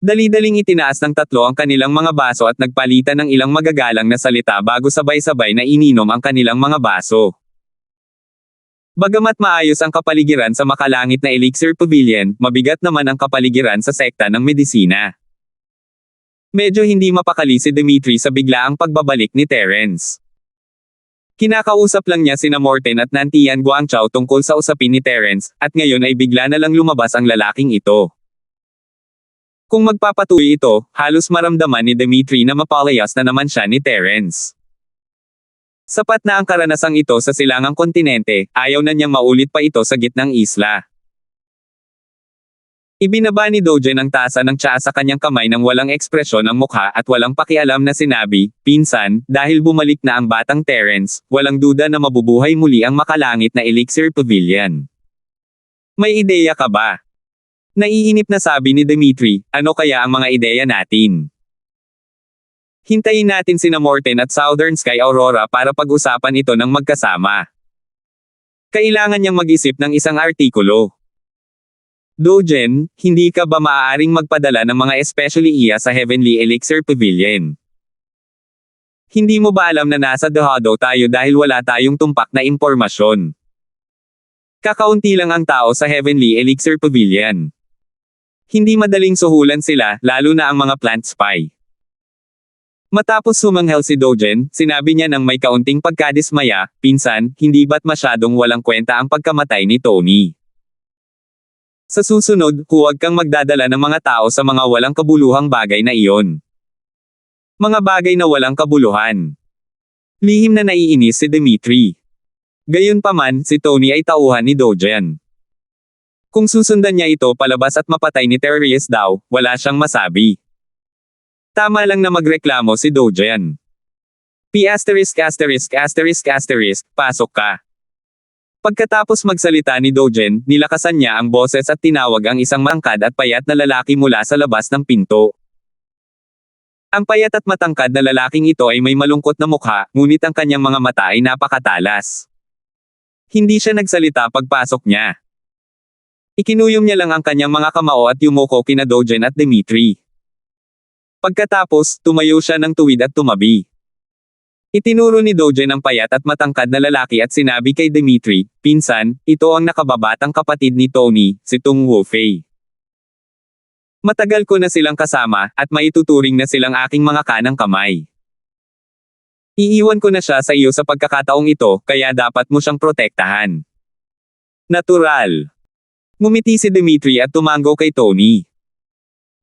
Dali-daling itinaas ng tatlo ang kanilang mga baso at nagpalitan ng ilang magagalang na salita bago sabay-sabay na ininom ang kanilang mga baso. Bagamat maayos ang kapaligiran sa makalangit na Elixir Pavilion, mabigat naman ang kapaligiran sa sekta ng medisina. Medyo hindi mapakali si Dimitri sa biglaang pagbabalik ni Terence. Kinakausap lang niya sina Morten at Nantian Guangchao tungkol sa usapin ni Terence, at ngayon ay bigla na lang lumabas ang lalaking ito. Kung magpapatuloy ito, halos maramdaman ni Dimitri na mapalayas na naman siya ni Terence. Sapat na ang karanasang ito sa silangang kontinente, ayaw na niyang maulit pa ito sa gitnang isla. Ibinaba ni Dojen ang tasa ng tsaa sa kanyang kamay nang walang ekspresyon ang mukha at walang pakialam na sinabi, Pinsan, dahil bumalik na ang batang Terence, walang duda na mabubuhay muli ang makalangit na Elixir Pavilion. May ideya ka ba? Naiinip na sabi ni Dimitri, ano kaya ang mga ideya natin? Hintayin natin sina Morten at Southern Sky Aurora para pag-usapan ito ng magkasama. Kailangan niyang mag-isip ng isang artikulo. Dojen, hindi ka ba maaaring magpadala ng mga especially iya sa Heavenly Elixir Pavilion? Hindi mo ba alam na nasa dehado tayo dahil wala tayong tumpak na impormasyon? Kakaunti lang ang tao sa Heavenly Elixir Pavilion. Hindi madaling suhulan sila, lalo na ang mga plant spy. Matapos sumanghel si Dogen, sinabi niya nang may kaunting pagkadismaya, "Pinsan, hindi ba't masyadong walang kwenta ang pagkamatay ni Tony? Sa susunod, huwag kang magdadala ng mga tao sa mga walang kabuluhang bagay na iyon. Mga bagay na walang kabuluhan." Lihim na naiinis si Dimitri. Gayunpaman, si Tony ay tauhan ni Dogen. Kung susundan niya ito palabas at mapatay ni Terries daw, wala siyang masabi. Tama lang na magreklamo si Dogen. Pasok ka. Pagkatapos magsalita ni Dogen, nilakasan niya ang boses at tinawag ang isang matangkad at payat na lalaki mula sa labas ng pinto. Ang payat at matangkad na lalaking ito ay may malungkot na mukha, ngunit ang kanyang mga mata ay napakatalas. Hindi siya nagsalita pagpasok niya. Ikinuyom niya lang ang kanyang mga kamao at yumuko kina Dogen at Dimitri. Pagkatapos, tumayo siya ng tuwid at tumabi. Itinuro ni Dogen ang payat at matangkad na lalaki at sinabi kay Dimitri, "Pinsan, ito ang nakababatang kapatid ni Tony, si Tung Wufei. Matagal ko na silang kasama, at maituturing na silang aking mga kanang kamay. Iiwan ko na siya sa iyo sa pagkakataong ito, kaya dapat mo siyang protektahan." Natural. Ngumiti si Dimitri at tumango kay Tony.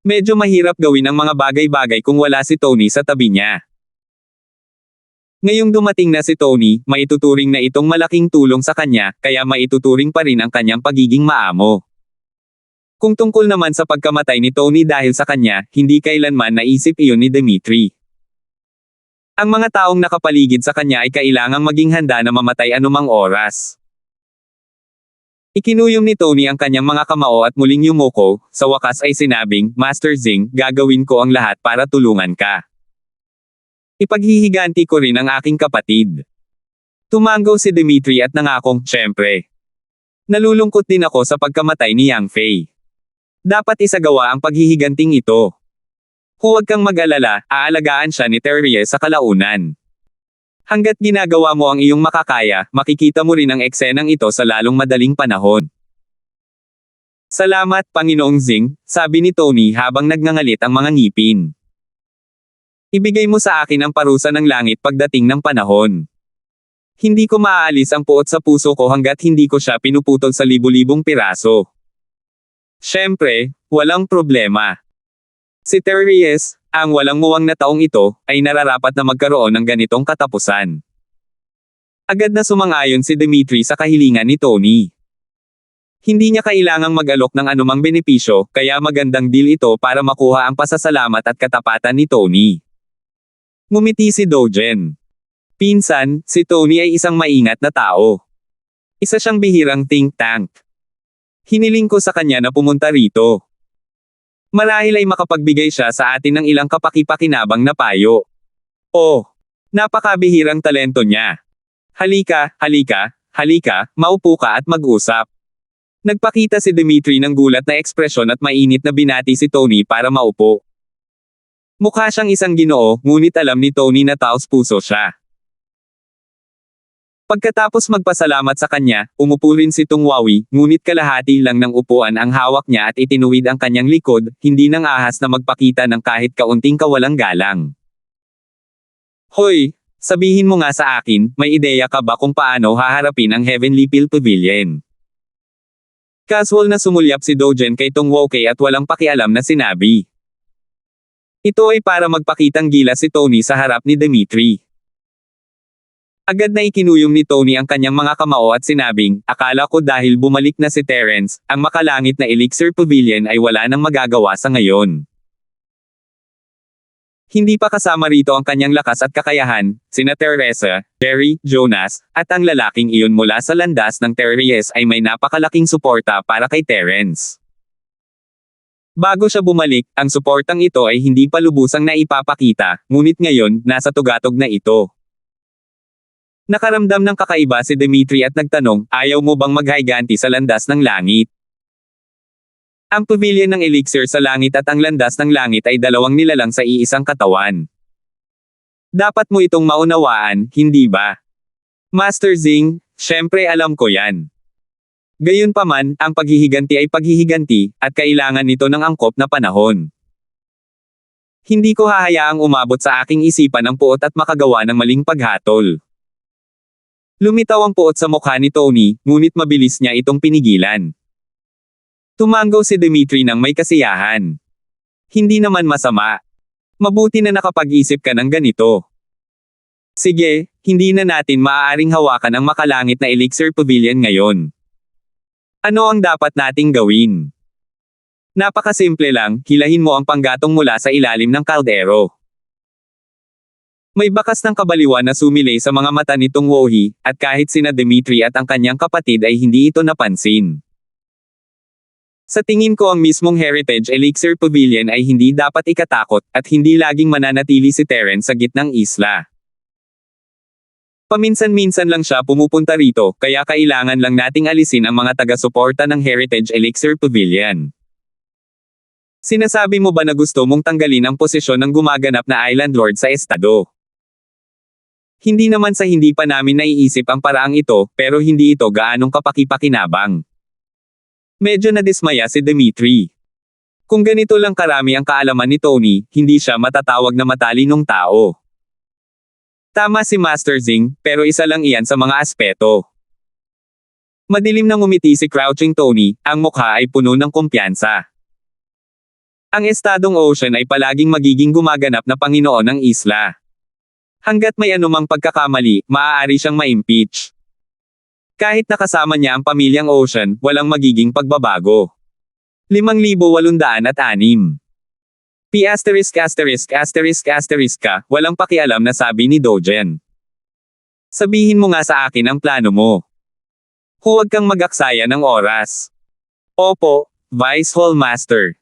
Medyo mahirap gawin ang mga bagay-bagay kung wala si Tony sa tabi niya. Ngayong dumating na si Tony, maituturing na itong malaking tulong sa kanya, kaya maituturing pa rin ang kanyang pagiging maamo. Kung tungkol naman sa pagkamatay ni Tony dahil sa kanya, hindi kailanman naisip iyon ni Dimitri. Ang mga taong nakapaligid sa kanya ay kailangang maging handa na mamatay anumang oras. Ikinuyom ni Tony ang kanyang mga kamao at muling yumuko, sa wakas ay sinabing, "Master Zing, gagawin ko ang lahat para tulungan ka. Ipaghihiganti ko rin ang aking kapatid." Tumango si Dimitri at nangakong, "Syempre. Nalulungkot din ako sa pagkamatay ni Yang Fei. Dapat isagawa ang paghihiganting ito. Huwag kang mag-alala, aalagaan siya ni Terries sa kalaunan. Hanggat ginagawa mo ang iyong makakaya, makikita mo rin ang eksenang ito sa lalong madaling panahon." "Salamat, Panginoong Zing," sabi ni Tony habang nagngangalit ang mga ngipin. "Ibigay mo sa akin ang parusa ng langit pagdating ng panahon. Hindi ko maaalis ang puot sa puso ko hanggat hindi ko siya pinuputol sa libu-libong piraso." Siyempre, walang problema. Si Terries, ang walang muwang na taong ito, ay nararapat na magkaroon ng ganitong katapusan. Agad na sumang-ayon si Dimitri sa kahilingan ni Tony. Hindi niya kailangang mag-alok ng anumang benepisyo, kaya magandang deal ito para makuha ang pasasalamat at katapatan ni Tony. Ngumiti si Dogen. "Pinsan, si Tony ay isang maingat na tao. Isa siyang bihirang think tank. Hiniling ko sa kanya na pumunta rito. Marahil ay makapagbigay siya sa atin ng ilang kapaki-pakinabang na payo. Oh, napakabihirang talento niya. Halika, maupo ka at mag-usap." Nagpakita si Dimitri ng gulat na ekspresyon at mainit na binati si Tony para maupo. Mukha siyang isang ginoo, ngunit alam ni Tony na taos puso siya. Pagkatapos magpasalamat sa kanya, umupo rin si Tung Wawi, ngunit kalahati lang ng upuan ang hawak niya at itinuwid ang kanyang likod, hindi nang ahas na magpakita ng kahit kaunting kawalang galang. "Hoy, sabihin mo nga sa akin, may ideya ka ba kung paano haharapin ang Heavenly Pill Pavilion?" Casual na sumulyap si Dogen kay Tung Wukei at walang pakialam na sinabi. Ito ay para magpakitang gilas si Tony sa harap ni Dimitri. Agad na ikinuyom ni Tony ang kanyang mga kamao at sinabing, "Akala ko dahil bumalik na si Terence, ang makalangit na Elixir Pavilion ay wala nang magagawa sa ngayon. Hindi pa kasama rito ang kanyang lakas at kakayahan, sina Teresa, Jerry, Jonas, at ang lalaking iyon mula sa landas ng Terries ay may napakalaking suporta para kay Terence. Bago siya bumalik, ang suportang ito ay hindi pa lubusang naipapakita, ngunit ngayon, nasa tugatog na ito." Nakaramdam ng kakaiba si Dimitri at nagtanong, "Ayaw mo bang maghiganti sa landas ng langit?" Ang pavilion ng elixir sa langit at ang landas ng langit ay dalawang nilalang sa iisang katawan. Dapat mo itong maunawaan, hindi ba? Master Zing, syempre alam ko yan. Gayunpaman, ang paghihiganti ay paghihiganti, at kailangan nito ng angkop na panahon. Hindi ko hahayaang umabot sa aking isipan ang puot at makagawa ng maling paghatol. Lumitaw ang puot sa mukha ni Tony, ngunit mabilis niya itong pinigilan. Tumanggaw si Dimitri ng may kasiyahan. Hindi naman masama. Mabuti na nakapag-isip ka ng ganito. Sige, hindi na natin maaaring hawakan ang makalangit na Elixir Pavilion ngayon. Ano ang dapat nating gawin? Napakasimple lang, hilahin mo ang panggatong mula sa ilalim ng kaldero. May bakas ng kabaliwan na sumilay sa mga mata nitong Wohi, at kahit sina Dimitri at ang kanyang kapatid ay hindi ito napansin. Sa tingin ko ang mismong Heritage Elixir Pavilion ay hindi dapat ikatakot, at hindi laging mananatili si Terence sa gitnang isla. Paminsan-minsan lang siya pumupunta rito, kaya kailangan lang nating alisin ang mga taga-suporta ng Heritage Elixir Pavilion. Sinasabi mo ba na gusto mong tanggalin ang posisyon ng gumaganap na Island Lord sa estado? Hindi naman sa hindi pa namin naiisip ang paraang ito, pero hindi ito gaanong kapaki-pakinabang. Medyo nadismaya si Dimitri. Kung ganito lang karami ang kaalaman ni Tony, hindi siya matatawag na matalinong tao. Tama si Master Zing, pero isa lang iyan sa mga aspeto. Madilim na ngumiti si Crouching Tony, ang mukha ay puno ng kumpiyansa. Ang estadong Ocean ay palaging magiging gumaganap na Panginoon ng isla. Hanggat may anumang pagkakamali, maaari siyang ma-impeach. Kahit nakasama niya ang pamilyang Ocean, walang magiging pagbabago. 5,806. ******* walang pakialam na sabi ni Dogen. Sabihin mo nga sa akin ang plano mo. Huwag kang mag-aksaya ng oras. Opo, Vice Hall Master.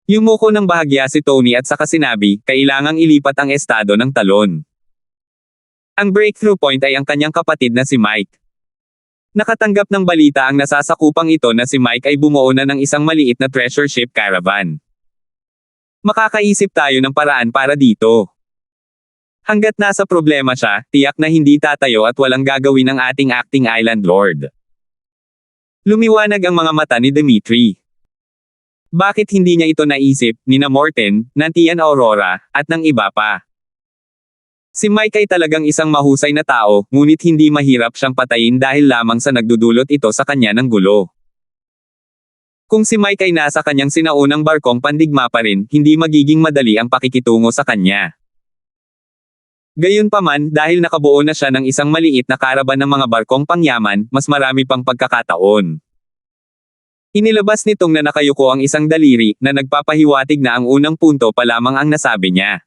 Yumuko ng bahagya si Tony at saka sinabi, kailangang ilipat ang estado ng talon. Ang breakthrough point ay ang kanyang kapatid na si Mike. Nakatanggap ng balita ang nasasakupang ito na si Mike ay bumuo na ng isang maliit na treasure ship caravan. Makakaisip tayo ng paraan para dito. Hanggat nasa problema siya, tiyak na hindi tatayo at walang gagawin ng ating acting Island Lord. Lumiwanag ang mga mata ni Dimitri. Bakit hindi niya ito naisip, nina Morten, Nantian Aurora, at ng iba pa? Si Mike ay talagang isang mahusay na tao, ngunit hindi mahirap siyang patayin dahil lamang sa nagdudulot ito sa kanya ng gulo. Kung si Mike ay nasa kanyang sinaunang barkong pandigma pa rin, hindi magiging madali ang pakikitungo sa kanya. Gayunpaman, dahil nakabuo na siya ng isang maliit na karaban ng mga barkong pangyaman, mas marami pang pagkakataon. Inilabas nitong na nakayuko ang isang daliri, na nagpapahiwatig na ang unang punto pa lamang ang nasabi niya.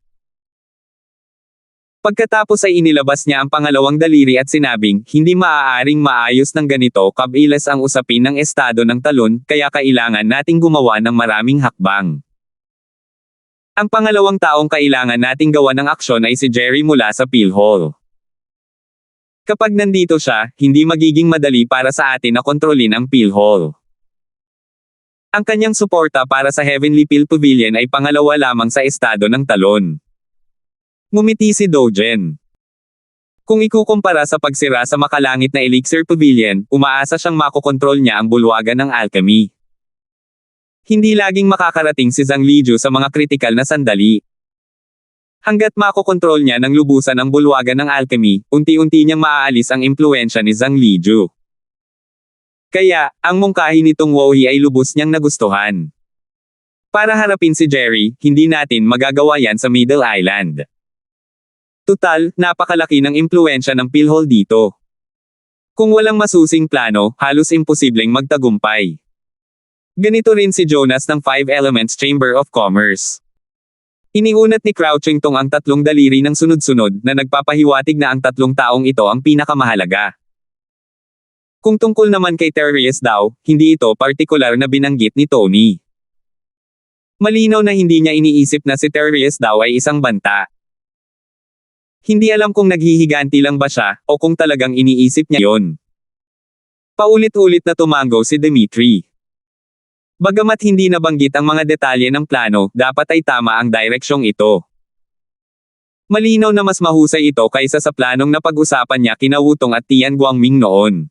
Pagkatapos ay inilabas niya ang pangalawang daliri at sinabing, hindi maaaring maayos ng ganito kabilas ang usapin ng estado ng talon, kaya kailangan nating gumawa ng maraming hakbang. Ang pangalawang taong kailangan nating gawa ng aksyon ay si Jerry mula sa PhilHall. Kapag nandito siya, hindi magiging madali para sa atin na kontrolin ang PhilHall. Ang kanyang suporta para sa Heavenly Phil Pavilion ay pangalawa lamang sa estado ng talon. Ngumiti si Dogen. Kung ikukumpara sa pagsira sa makalangit na Elixir Pavilion, umaasa siyang makokontrol niya ang bulwagan ng alchemy. Hindi laging makakarating si Zhang Liju sa mga kritikal na sandali. Hanggat makokontrol niya ng lubusan ang bulwagan ng alchemy, unti-unti niyang maaalis ang impluensya ni Zhang Liju. Kaya, ang mungkahi nitong Wohi ay lubos niyang nagustuhan. Para harapin si Jerry, hindi natin magagawa yan sa Middle Island. Tutal, napakalaki ng impluensya ng PhilHall dito. Kung walang masusing plano, halos imposibleng magtagumpay. Ganito rin si Jonas ng Five Elements Chamber of Commerce. Iniunat ni Crouching Tong ang tatlong daliri ng sunod-sunod na nagpapahiwatig na ang tatlong taong ito ang pinakamahalaga. Kung tungkol naman kay Terries daw, hindi ito partikular na binanggit ni Tony. Malinaw na hindi niya iniisip na si Terries daw ay isang banta. Hindi alam kung naghihiganti lang ba siya, o kung talagang iniisip niya yon. Paulit-ulit na tumanggo si Dimitri. Bagamat hindi nabanggit ang mga detalye ng plano, dapat ay tama ang direksyong ito. Malinaw na mas mahusay ito kaysa sa planong napag-usapan niya kina Wutong at Tian Guangming noon.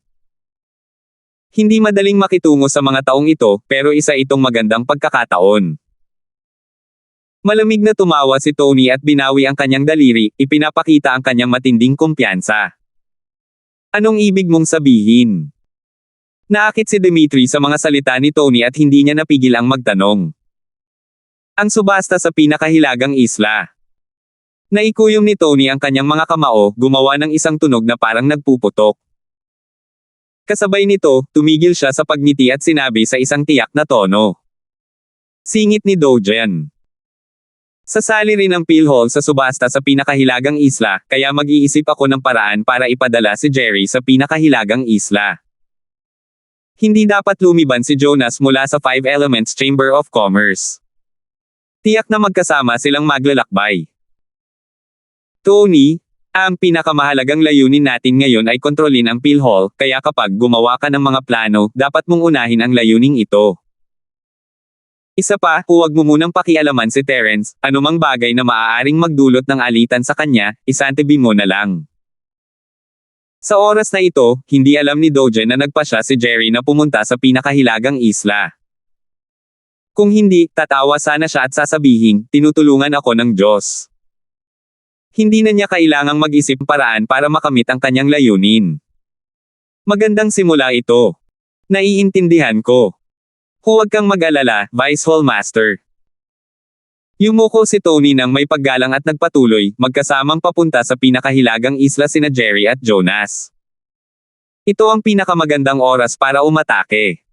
Hindi madaling makitungo sa mga taong ito, pero isa itong magandang pagkakataon. Malamig na tumawa si Tony at binawi ang kanyang daliri, ipinapakita ang kanyang matinding kumpiyansa. Anong ibig mong sabihin? Naakit si Dimitri sa mga salita ni Tony at hindi niya napigil ang magtanong. Ang subasta sa pinakahilagang isla. Naikuyom ni Tony ang kanyang mga kamao, gumawa ng isang tunog na parang nagpuputok. Kasabay nito, tumigil siya sa pagngiti at sinabi sa isang tiyak na tono. Singit ni Dojan. Sasali rin ang PhilHall sa subasta sa pinakahilagang isla, kaya mag-iisip ako ng paraan para ipadala si Jerry sa pinakahilagang isla. Hindi dapat lumiban si Jonas mula sa Five Elements Chamber of Commerce. Tiyak na magkasama silang maglalakbay. Tony, ang pinakamahalagang layunin natin ngayon ay kontrolin ang PhilHall, kaya kapag gumawa ka ng mga plano, dapat mong unahin ang layuning ito. Isa pa, huwag mo munang pakialaman si Terence, anumang bagay na maaaring magdulot ng alitan sa kanya, isantabi mo na lang. Sa oras na ito, hindi alam ni Dojan na nagpasya si Jerry na pumunta sa pinakahilagang isla. Kung hindi, tatawa sana siya at sasabihin, tinutulungan ako ng Diyos. Hindi na niya kailangang mag-isip paraan para makamit ang kanyang layunin. Magandang simula ito. Naiintindihan ko. Huwag kang mag-alala, Vice Hall Master. Yumuko si Tony nang may paggalang at nagpatuloy, magkasamang papunta sa pinakahilagang isla sina Jerry at Jonas. Ito ang pinakamagandang oras para umatake.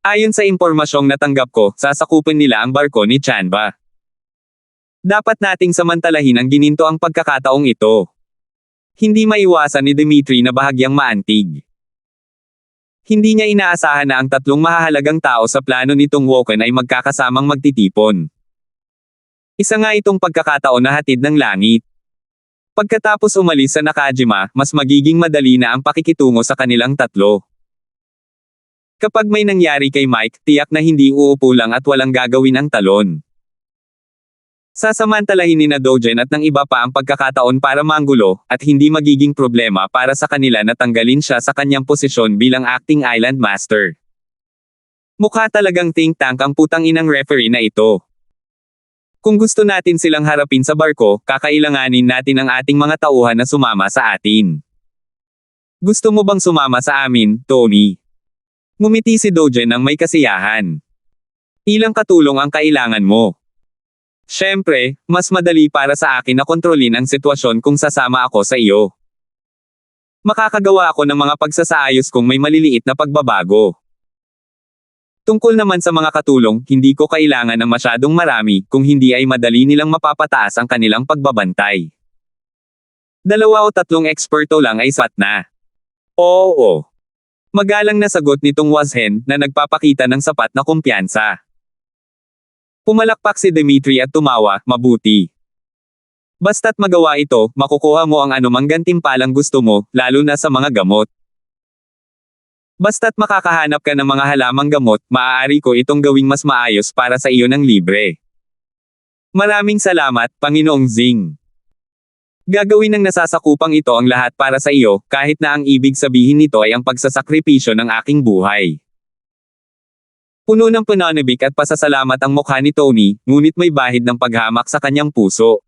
Ayon sa impormasyong natanggap ko, sasakupin nila ang barko ni Chanba. Dapat nating samantalahin ang gininto ang pagkakataong ito. Hindi maiwasan ni Dimitri na bahagyang maantig. Hindi niya inaasahan na ang tatlong mahahalagang tao sa plano nitong Woken ay magkakasamang magtitipon. Isa nga itong pagkakataon na hatid ng langit. Pagkatapos umalis sa Nakajima, mas magiging madali na ang pakikitungo sa kanilang tatlo. Kapag may nangyari kay Mike, tiyak na hindi uupo lang at walang gagawin ang talon. Sasamantalahin ni Dojan at ng iba pa ang pagkakataon para manggulo, at hindi magiging problema para sa kanila na tanggalin siya sa kanyang posisyon bilang acting island master. Mukha talagang think tank ang putang inang referee na ito. Kung gusto natin silang harapin sa barko, kakailanganin natin ang ating mga tauhan na sumama sa atin. Gusto mo bang sumama sa amin, Tony? Ngumiti si Dojan ng may kasiyahan. Ilang katulong ang kailangan mo? Siyempre, mas madali para sa akin na kontrolin ang sitwasyon kung sasama ako sa iyo. Makakagawa ako ng mga pagsasaayos kung may maliliit na pagbabago. Tungkol naman sa mga katulong, hindi ko kailangan ng masyadong marami, kung hindi ay madali nilang mapapataas ang kanilang pagbabantay. 2 o 3 eksperto lang ay sapat na. Oo. Magalang na sagot nitong Washen, na nagpapakita ng sapat na kumpiyansa. Pumalakpak si Dimitri at tumawa, mabuti. Basta't magawa ito, makukuha mo ang anumang gantimpalang gusto mo, lalo na sa mga gamot. Basta't makakahanap ka ng mga halamang gamot, maaari ko itong gawing mas maayos para sa iyo ng libre. Maraming salamat, Panginoong Zing. Gagawin ng nasasakupang ito ang lahat para sa iyo, kahit na ang ibig sabihin nito ay ang pagsasakripisyo ng aking buhay. Puno ng pananabik at pasasalamat ang mukha ni Tony, ngunit may bahid ng paghamak sa kanyang puso.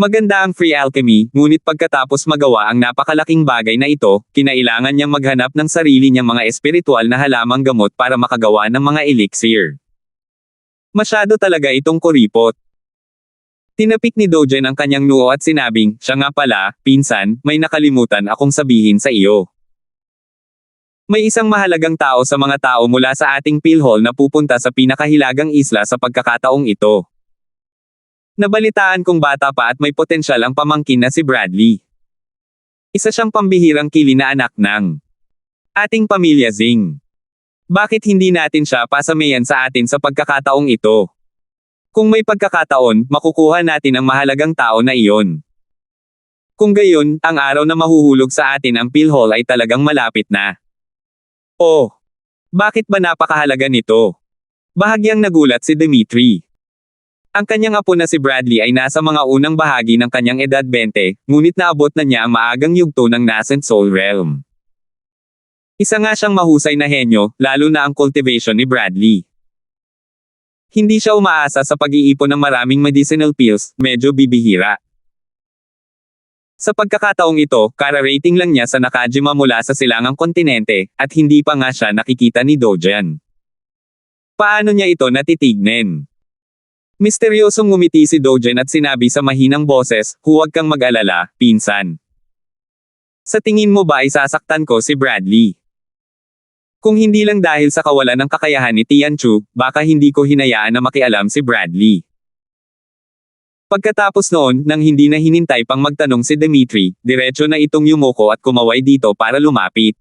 Maganda ang free alchemy, ngunit pagkatapos magawa ang napakalaking bagay na ito, kinailangan niyang maghanap ng sarili niyang mga espiritual na halamang gamot para makagawa ng mga elixir. Masyado talaga itong kuripot. Tinapik ni Dojan ang kanyang noo at sinabing, siya nga pala, pinsan, may nakalimutan akong sabihin sa iyo. May isang mahalagang tao sa mga tao mula sa ating PhilHall na pupunta sa pinakahilagang isla sa pagkakataong ito. Nabalitaan kong bata pa at may potensyal ang pamangkin na si Bradley. Isa siyang pambihirang kili na anak ng ating pamilya Zing. Bakit hindi natin siya pasamayan sa atin sa pagkakataong ito? Kung may pagkakataon, makukuha natin ang mahalagang tao na iyon. Kung gayon, ang araw na mahuhulog sa atin ang PhilHall ay talagang malapit na. Oh! Bakit ba napakahalaga nito? Bahagyang nagulat si Dimitri. Ang kanyang apo na si Bradley ay nasa mga unang bahagi ng kanyang edad 20, ngunit naabot na niya ang maagang yugto ng nascent soul realm. Isa nga siyang mahusay na henyo, lalo na ang cultivation ni Bradley. Hindi siya umaasa sa pag-iipon ng maraming medicinal pills, medyo bibihira. Sa pagkakataong ito, kara-rating lang niya sa Nakajima mula sa silangang kontinente, at hindi pa nga siya nakikita ni Dogen. Paano niya ito natitignen? Misteryosong ngumiti si Dogen at sinabi sa mahinang boses, huwag kang mag-alala, pinsan. Sa tingin mo ba ay sasaktan ko si Bradley? Kung hindi lang dahil sa kawalan ng kakayahan ni Tianchu, baka hindi ko hinayaan na makialam si Bradley. Pagkatapos noon, nang hindi na hinintay pang magtanong si Dimitri, diretso na itong yumuko at kumaway dito para lumapit.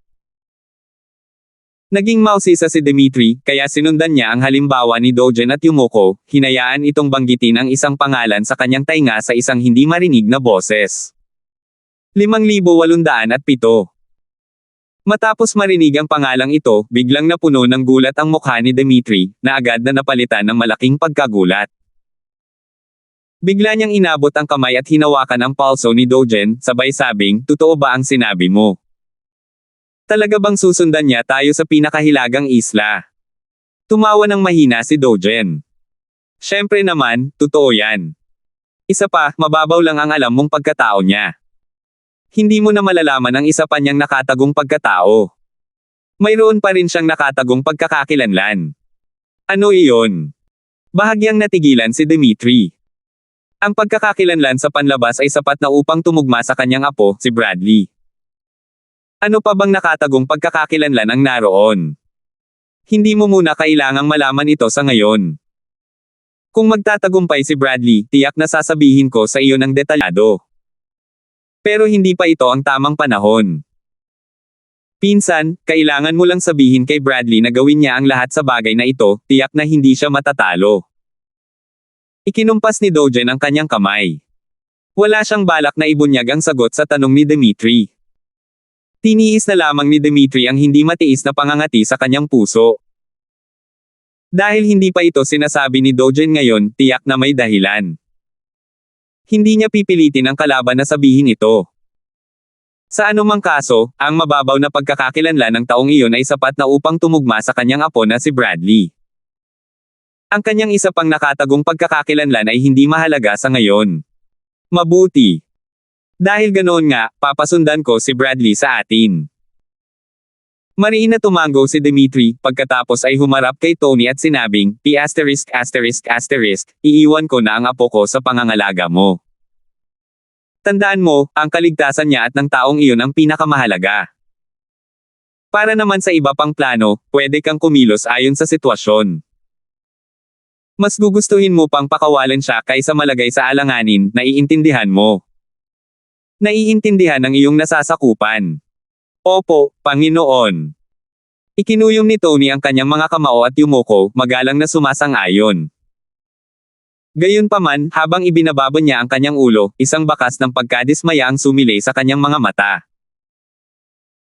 Naging mausisa si Dimitri, kaya sinundan niya ang halimbawa ni Dogen at Yumoko, hinayaan itong banggitin ang isang pangalan sa kanyang tainga sa isang hindi marinig na boses. 5,807. Matapos marinig ang pangalang ito, biglang napuno ng gulat ang mukha ni Dimitri, na agad na napalitan ng malaking pagkagulat. Bigla niyang inabot ang kamay at hinawakan ang palso ni Dogen, sabay sabing, totoo ba ang sinabi mo? Talaga bang susundan niya tayo sa pinakahilagang isla? Tumawa ng mahina si Dogen. Siyempre naman, totoo yan. Isa pa, mababaw lang ang alam mong pagkatao niya. Hindi mo na malalaman ang isa pa niyang nakatagong pagkatao. Mayroon pa rin siyang nakatagong pagkakakilanlan. Ano iyon? Bahagyang natigilan si Dimitri. Ang pagkakakilanlan sa panlabas ay sapat na upang tumugma sa kanyang apo, si Bradley. Ano pa bang nakatagong pagkakakilanlan ang naroon? Hindi mo muna kailangang malaman ito sa ngayon. Kung magtatagumpay si Bradley, tiyak na sasabihin ko sa iyo ng detalyado. Pero hindi pa ito ang tamang panahon. Pinsan, kailangan mo lang sabihin kay Bradley na gawin niya ang lahat sa bagay na ito, tiyak na hindi siya matatalo. Ikinumpas ni Dogen ang kanyang kamay. Wala siyang balak na ibunyag ang sagot sa tanong ni Dimitri. Tiniis na lamang ni Dimitri ang hindi matiis na pangangati sa kanyang puso. Dahil hindi pa ito sinasabi ni Dogen ngayon, tiyak na may dahilan. Hindi niya pipilitin ang kalaban na sabihin ito. Sa anumang kaso, ang mababaw na pagkakakilanlan ng taong iyon ay sapat na upang tumugma sa kanyang apo na si Bradley. Ang kanyang isa pang nakatagong pagkakakilanlan ay hindi mahalaga sa ngayon. Mabuti. Dahil ganoon nga, papasundan ko si Bradley sa atin. Mariin na tumango si Dimitri, pagkatapos ay humarap kay Tony at sinabing, P*******, iiwan ko na ang apo ko sa pangangalaga mo. Tandaan mo, ang kaligtasan niya at ng taong iyon ang pinakamahalaga. Para naman sa iba pang plano, pwede kang kumilos ayon sa sitwasyon. Mas gugustuhin mo pang pakawalan siya kaysa malagay sa alanganin, naiintindihan mo. Naiintindihan ang iyong nasasakupan. Opo, Panginoon. Ikinuyom ni Tony ang kanyang mga kamao at Yumoko, magalang na sumasang-ayon. Gayunpaman, habang ibinababa niya ang kanyang ulo, isang bakas ng pagkadismaya ang sumilay sa kanyang mga mata.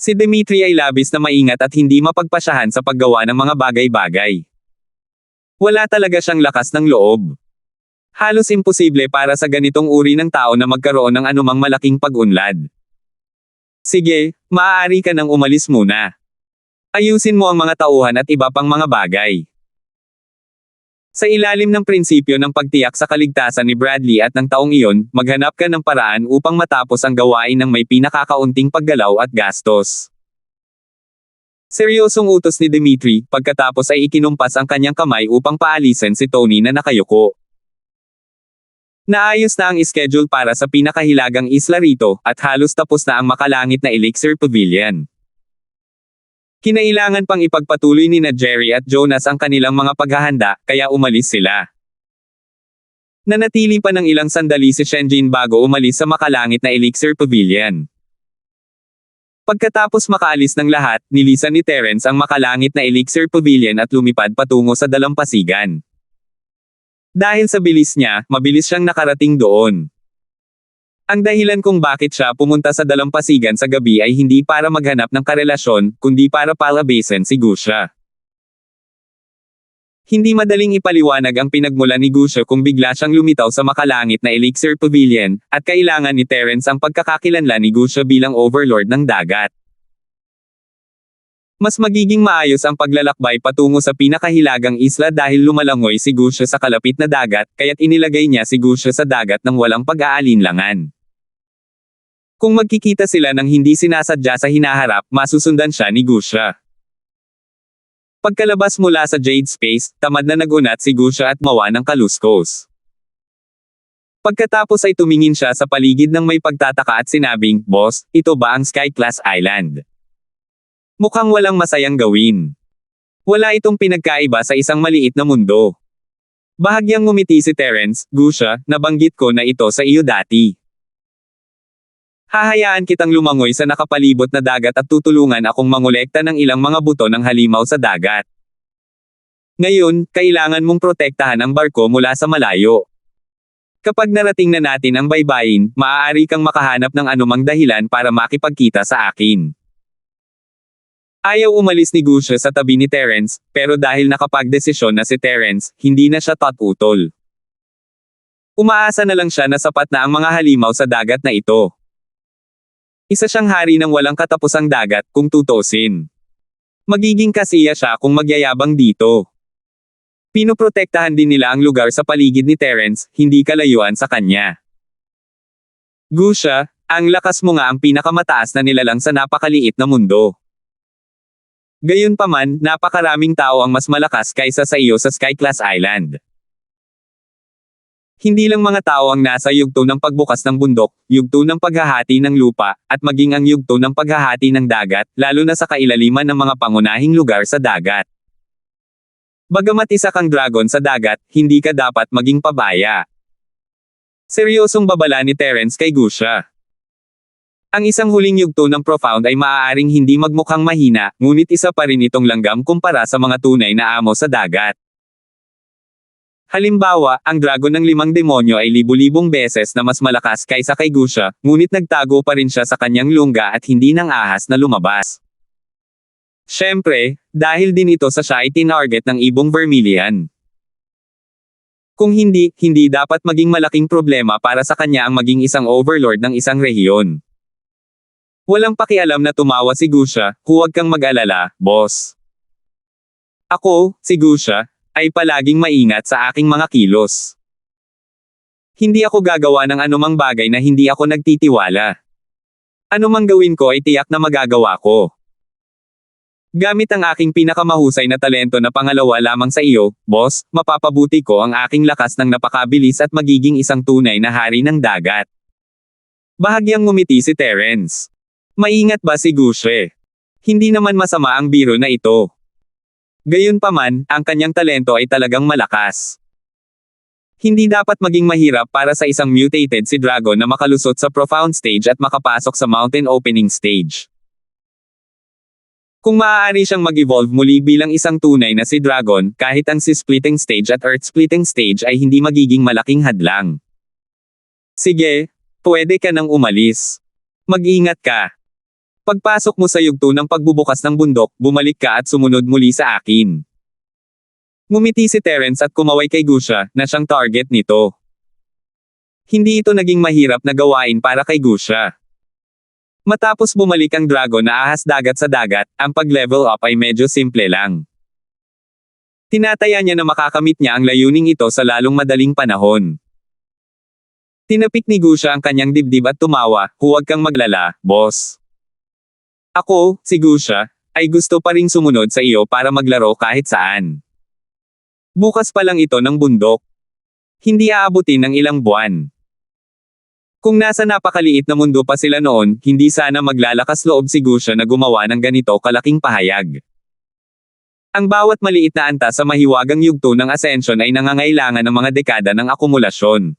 Si Dimitri ay labis na maingat at hindi mapagpasyahan sa paggawa ng mga bagay-bagay. Wala talaga siyang lakas ng loob. Halos imposible para sa ganitong uri ng tao na magkaroon ng anumang malaking pag-unlad. Sige, maaari ka nang umalis muna. Ayusin mo ang mga tauhan at iba pang mga bagay. Sa ilalim ng prinsipyo ng pagtiyak sa kaligtasan ni Bradley at ng taong iyon, maghanap ka ng paraan upang matapos ang gawain ng may pinakakaunting paggalaw at gastos. Seryosong utos ni Dimitri, pagkatapos ay ikinumpas ang kanyang kamay upang paalisin si Tony na nakayuko. Naayos na ang schedule para sa pinakahilagang isla rito, at halos tapos na ang makalangit na Elixir Pavilion. Kinailangan pang ipagpatuloy ni Jerry at Jonas ang kanilang mga paghahanda, kaya umalis sila. Nanatili pa ng ilang sandali si Shenjin bago umalis sa makalangit na Elixir Pavilion. Pagkatapos makaalis ng lahat, nilisan ni Terence ang makalangit na Elixir Pavilion at lumipad patungo sa dalampasigan. Dahil sa bilis niya, mabilis siyang nakarating doon. Ang dahilan kung bakit siya pumunta sa dalampasigan sa gabi ay hindi para maghanap ng karelasyon, kundi para palabasin si Gusha. Hindi madaling ipaliwanag ang pinagmula ni Gusha kung bigla siyang lumitaw sa makalangit na Elixir Pavilion, at kailangan ni Terence ang pagkakakilanlan ni Gusha bilang Overlord ng dagat. Mas magiging maayos ang paglalakbay patungo sa pinakahilagang isla dahil lumalangoy si Gusha sa kalapit na dagat, kaya't inilagay niya si Gusha sa dagat ng walang pag-aalinlangan. Kung magkikita sila ng hindi sinasadya sa hinaharap, masusundan siya ni Gusha. Pagkalabas mula sa Jade Space, tamad na nagunat si Gusha at mawa ng kaluskos. Pagkatapos ay tumingin siya sa paligid ng may pagtataka at sinabing, "Boss, ito ba ang Sky Class Island?" Mukhang walang masayang gawin. Wala itong pinagkaiba sa isang maliit na mundo. Bahagyang ngumiti si Terence, "Gusha, nabanggit ko na ito sa iyo dati. Hahayaan kitang lumangoy sa nakapalibot na dagat at tutulungan akong mangolekta ng ilang mga buto ng halimaw sa dagat. Ngayon, kailangan mong protektahan ang barko mula sa malayo. Kapag narating na natin ang baybayin, maaari kang makahanap ng anumang dahilan para makipagkita sa akin." Ayaw umalis ni Gusha sa tabi ni Terence, pero dahil nakapagdesisyon na si Terence, hindi na siya tatutol. Umaasa na lang siya na sapat na ang mga halimaw sa dagat na ito. Isa siyang hari ng walang katapusang dagat, kung tutuusin. Magiging kasiya siya kung magyayabang dito. Pinoprotektahan din nila ang lugar sa paligid ni Terence, hindi kalayuan sa kanya. "Gusha, ang lakas mo nga ang pinakamataas na nilalang sa napakaliit na mundo. Gayunpaman, napakaraming tao ang mas malakas kaysa sa iyo sa Sky Class Island. Hindi lang mga tao ang nasa yugto ng pagbukas ng bundok, yugto ng paghahati ng lupa, at maging ang yugto ng paghahati ng dagat, lalo na sa kailaliman ng mga pangunahing lugar sa dagat. Bagamat isa kang dragon sa dagat, hindi ka dapat maging pabaya." Seryosong babala ni Terence kay Gusha. Ang isang huling yugto ng Profound ay maaaring hindi magmukhang mahina, ngunit isa pa rin itong langgam kumpara sa mga tunay na amo sa dagat. Halimbawa, ang dragon ng 5 demonyo ay libu-libong beses na mas malakas kaysa kay Gusha, ngunit nagtago pa rin siya sa kanyang lungga at hindi nang ahas na lumabas. Siyempre, dahil din ito sa siya ay tinarget ng ibong Vermilion. Kung hindi dapat maging malaking problema para sa kanya ang maging isang overlord ng isang rehiyon. Walang pakialam na tumawa si Gusha, "Huwag kang mag-alala, boss. Ako, si Gusha, ay palaging maingat sa aking mga kilos. Hindi ako gagawa ng anumang bagay na hindi ako nagtitiwala. Anumang gawin ko ay tiyak na magagawa ko. Gamit ang aking pinakamahusay na talento na pangalawa lamang sa iyo, boss, mapapabuti ko ang aking lakas ng napakabilis at magiging isang tunay na hari ng dagat." Bahagyang ngumiti si Terence. Maingat ba si Gusha? Hindi naman masama ang biro na ito. Gayunpaman, ang kanyang talento ay talagang malakas. Hindi dapat maging mahirap para sa isang mutated si Dragon na makalusot sa Profound Stage at makapasok sa Mountain Opening Stage. Kung maaari siyang mag-evolve muli bilang isang tunay na si Dragon, kahit ang Sea-Splitting Stage at Earth-Splitting Stage ay hindi magiging malaking hadlang. Sige, pwede ka nang umalis. Mag-ingat ka. Pagpasok mo sa yugto ng pagbubukas ng bundok, bumalik ka at sumunod muli sa akin. Ngumiti si Terence at kumaway kay Gusha, na siyang target nito. Hindi ito naging mahirap na gawain para kay Gusha. Matapos bumalik ang dragon na ahas dagat sa dagat, ang pag-level up ay medyo simple lang. Tinataya niya na makakamit niya ang layuning ito sa lalong madaling panahon. Tinapik ni Gusha ang kanyang dibdib at tumawa, "Huwag kang maglala, boss. Ako, si Gusha, ay gusto pa ring sumunod sa iyo para maglaro kahit saan. Bukas pa lang ito ng bundok. Hindi aabutin ng ilang buwan." Kung nasa napakaliit na mundo pa sila noon, hindi sana maglalakas loob si Gusha na gumawa ng ganito kalaking pahayag. Ang bawat maliit na antas sa mahiwagang yugto ng Ascension ay nangangailangan ng mga dekada ng akumulasyon.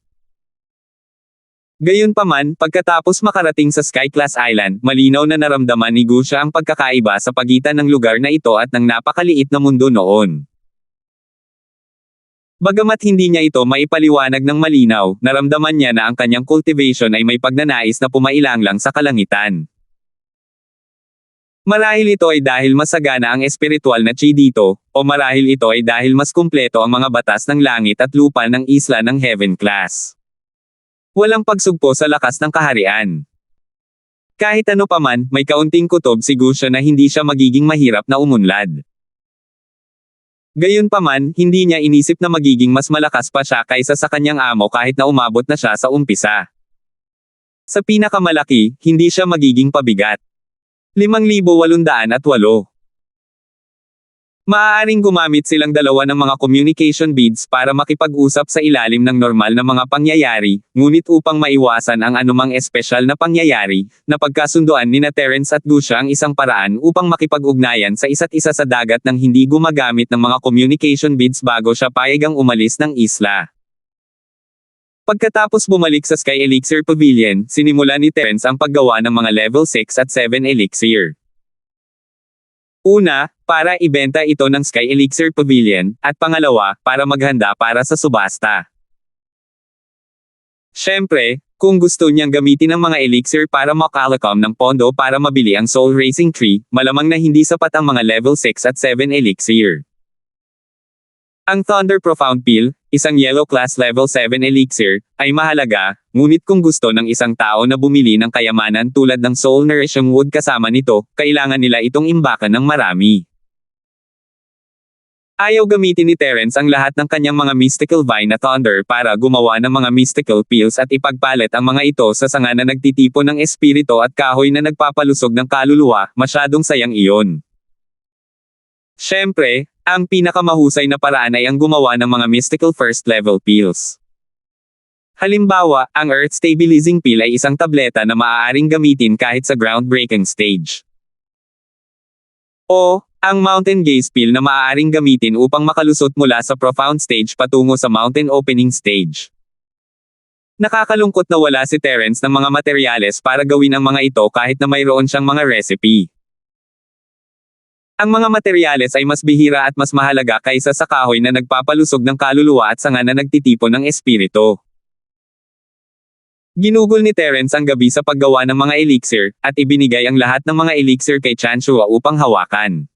Gayunpaman, pagkatapos makarating sa Sky Class Island, malinaw na naramdaman ni Gusha ang pagkakaiba sa pagitan ng lugar na ito at ng napakaliit na mundo noon. Bagamat hindi niya ito maipaliwanag ng malinaw, naramdaman niya na ang kanyang cultivation ay may pagnanais na pumailanglang sa kalangitan. Marahil ito ay dahil masagana ang espiritual na chi dito, o marahil ito ay dahil mas kumpleto ang mga batas ng langit at lupa ng isla ng Heaven Class. Walang pagsugpo sa lakas ng kaharian. Kahit ano paman, may kaunting kutob si Gusha na hindi siya magiging mahirap na umunlad. Gayunpaman, hindi niya inisip na magiging mas malakas pa siya kaysa sa kanyang amo kahit na umabot na siya sa umpisa. Sa pinakamalaki, hindi siya magiging pabigat. 5,808. Maaaring gumamit silang dalawa ng mga communication beads para makipag-usap sa ilalim ng normal na mga pangyayari, ngunit upang maiwasan ang anumang espesyal na pangyayari, napagkasunduan nina Terence at Gusha ang isang paraan upang makipag-ugnayan sa isa't isa sa dagat nang hindi gumagamit ng mga communication beads bago siya payagang umalis ng isla. Pagkatapos bumalik sa Sky Elixir Pavilion, sinimulan ni Terence ang paggawa ng mga level 6 at 7 elixir. Una, para ibenta ito ng Sky Elixir Pavilion, at pangalawa, para maghanda para sa subasta. Siyempre, kung gusto niyang gamitin ang mga elixir para makalakam ng pondo para mabili ang Soul Racing Tree, malamang na hindi sapat ang mga level 6 at 7 elixir. Ang Thunder Profound Pill, isang Yellow Class Level 7 elixir, ay mahalaga, ngunit kung gusto ng isang tao na bumili ng kayamanan tulad ng Soul Nourishing Wood kasama nito, kailangan nila itong imbakan ng marami. Ayaw gamitin ni Terence ang lahat ng kanyang mga Mystical Vine na Thunder para gumawa ng mga Mystical Pills at ipagpalit ang mga ito sa sanga na nagtitipon ng espiritu at kahoy na nagpapalusog ng kaluluwa, masyadong sayang iyon. Siyempre, ang pinakamahusay na paraan ay ang gumawa ng mga Mystical First Level Pills. Halimbawa, ang Earth Stabilizing Pill ay isang tableta na maaaring gamitin kahit sa groundbreaking stage. O, ang Mountain Gaze Pill na maaaring gamitin upang makalusot mula sa Profound Stage patungo sa Mountain Opening Stage. Nakakalungkot na wala si Terence ng mga materyales para gawin ang mga ito kahit na mayroon siyang mga recipe. Ang mga materyales ay mas bihira at mas mahalaga kaysa sa kahoy na nagpapalusog ng kaluluwa at sanga na nagtitipon ng espiritu. Ginugol ni Terence ang gabi sa paggawa ng mga elixir, at ibinigay ang lahat ng mga elixir kay Chanchua upang hawakan.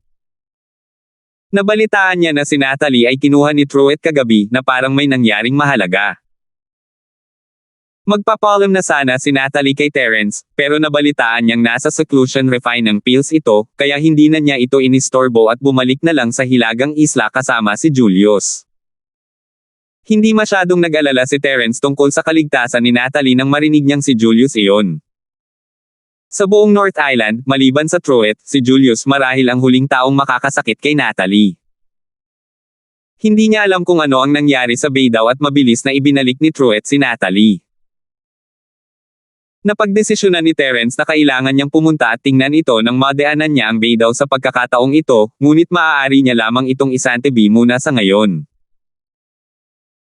Nabalitaan niya na si Natalie ay kinuha ni Truett kagabi na parang may nangyaring mahalaga. Magpapalam na sana si Natalie kay Terence, pero nabalitaan niyang nasa seclusion refine ng pills ito, kaya hindi na niya ito inistorbo at bumalik na lang sa hilagang isla kasama si Julius. Hindi masyadong nag-alala si Terence tungkol sa kaligtasan ni Natalie nang marinig niyang si Julius iyon. Sa buong North Island, maliban sa Truett, si Julius marahil ang huling taong makakasakit kay Natalie. Hindi niya alam kung ano ang nangyari sa Baydaw at mabilis na ibinalik ni Truett si Natalie. Napagdesisyonan ni Terence na kailangan niyang pumunta at tingnan ito nang madaanan niya ang Baydaw sa pagkakataong ito, ngunit maaari niya lamang itong isantabi muna sa ngayon.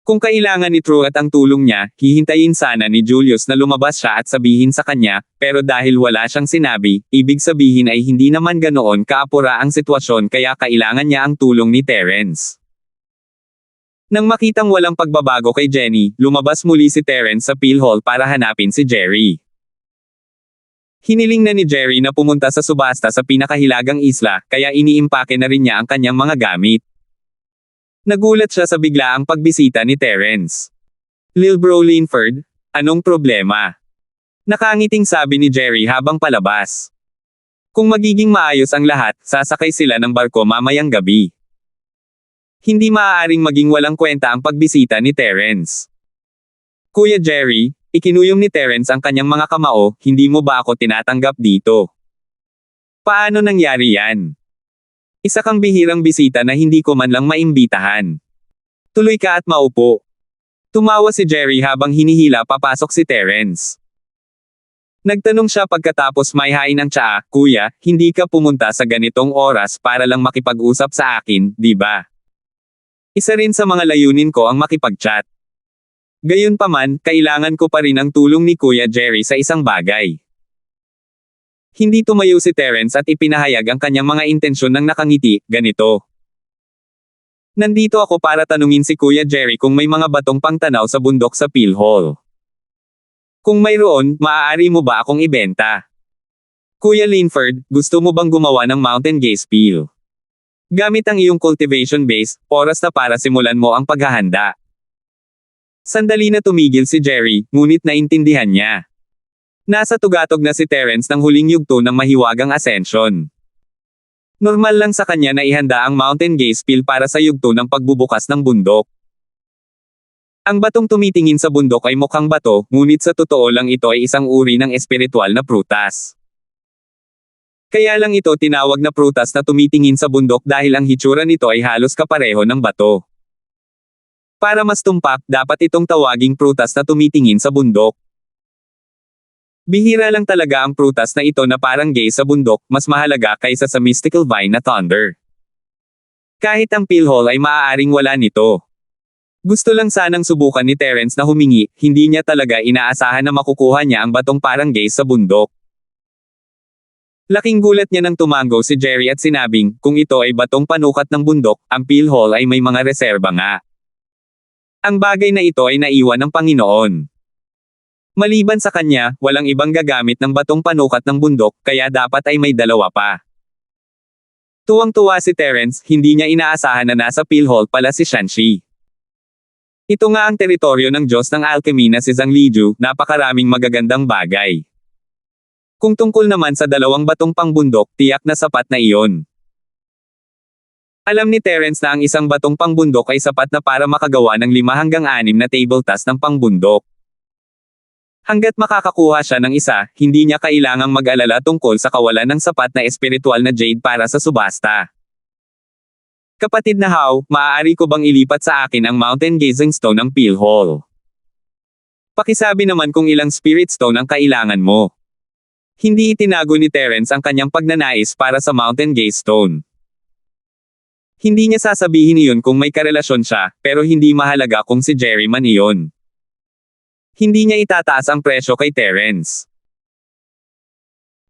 Kung kailangan ni Truett ang tulong niya, hihintayin sana ni Julius na lumabas siya at sabihin sa kanya, pero dahil wala siyang sinabi, ibig sabihin ay hindi naman ganoon kaapura ang sitwasyon kaya kailangan niya ang tulong ni Terence. Nang makitang walang pagbabago kay Jenny, lumabas muli si Terence sa Pill Hall para hanapin si Jerry. Hiniling na ni Jerry na pumunta sa subasta sa pinakahilagang isla, kaya iniimpake na rin niya ang kanyang mga gamit. Nagulat siya sa biglaang pagbisita ni Terence. "Lil Bro Linford, anong problema?" Nakangiting sabi ni Jerry habang palabas. Kung magiging maayos ang lahat, sasakay sila ng barko mamayang gabi. Hindi maaaring maging walang kwenta ang pagbisita ni Terence. "Kuya Jerry," ikinuyom ni Terence ang kanyang mga kamao, "hindi mo ba ako tinatanggap dito? Paano nangyari yan? Isa kang bihirang bisita na hindi ko man lang maimbitahan. Tuloy ka at maupo." Tumawa si Jerry habang hinihila papasok si Terence. Nagtanong siya pagkatapos may hain ng tsaa, "Kuya, hindi ka pumunta sa ganitong oras para lang makipag-usap sa akin, di ba? Isa rin sa mga layunin ko ang makipag-chat. Gayunpaman, kailangan ko pa rin ang tulong ni Kuya Jerry sa isang bagay." Hindi tumayo si Terence at ipinahayag ang kanyang mga intensyon ng nakangiti, "Ganito. Nandito ako para tanungin si Kuya Jerry kung may mga batong pangtanaw sa bundok sa Pill Hall. Kung mayroon, maaari mo ba akong ibenta? Kuya Linford, gusto mo bang gumawa ng Mountain Gaze Pill? Gamit ang iyong cultivation base, oras na para simulan mo ang paghahanda. Sandali na tumigil si Jerry, ngunit naintindihan niya. Nasa tugatog na si Terence ng huling yugto ng mahiwagang ascension. Normal lang sa kanya na ihanda ang Mountain Gaze Peel para sa yugto ng pagbubukas ng bundok. Ang batong tumitingin sa bundok ay mukhang bato, ngunit sa totoo lang ito ay isang uri ng espiritual na prutas. Kaya lang ito tinawag na prutas na tumitingin sa bundok dahil ang hitsura nito ay halos kapareho ng bato. Para mas tumpak, dapat itong tawaging prutas na tumitingin sa bundok. Bihira lang talaga ang prutas na ito na parang gaze sa bundok, mas mahalaga kaysa sa mystical vine na thunder. Kahit ang pilhole ay maaaring wala nito. Gusto lang sanang subukan ni Terence na humingi, hindi niya talaga inaasahan na makukuha niya ang batong parang gaze sa bundok. Laking gulat niya nang tumango si Jerry at sinabing, kung ito ay batong panukat ng bundok, ang pilhole ay may mga reserba nga. Ang bagay na ito ay naiwan ng Panginoon. Maliban sa kanya, walang ibang gagamit ng batong panukat ng bundok, kaya dapat ay may dalawa pa. Tuwang-tuwa si Terence, hindi niya inaasahan na nasa pilhole pala si Shanxi. Ito nga ang teritoryo ng Diyos ng alchemy na si Zhang Liju, napakaraming magagandang bagay. Kung tungkol naman sa dalawang batong pangbundok, tiyak na sapat na iyon. Alam ni Terence na ang isang batong pangbundok ay sapat na para makagawa ng 5 hanggang 6 na table task ng pangbundok. Hanggat makakakuha siya ng isa, hindi niya kailangang mag-alala tungkol sa kawalan ng sapat na espiritual na jade para sa subasta. Kapatid na Hao, maaari ko bang ilipat sa akin ang Mountain Gazing Stone ng pilhole? Pakisabi naman kung ilang spirit stone ang kailangan mo. Hindi itinago ni Terence ang kanyang pagnanais para sa Mountain Gaze Stone. Hindi niya sasabihin iyon kung may karelasyon siya, pero hindi mahalaga kung si Jerry man iyon. Hindi niya itataas ang presyo kay Terence.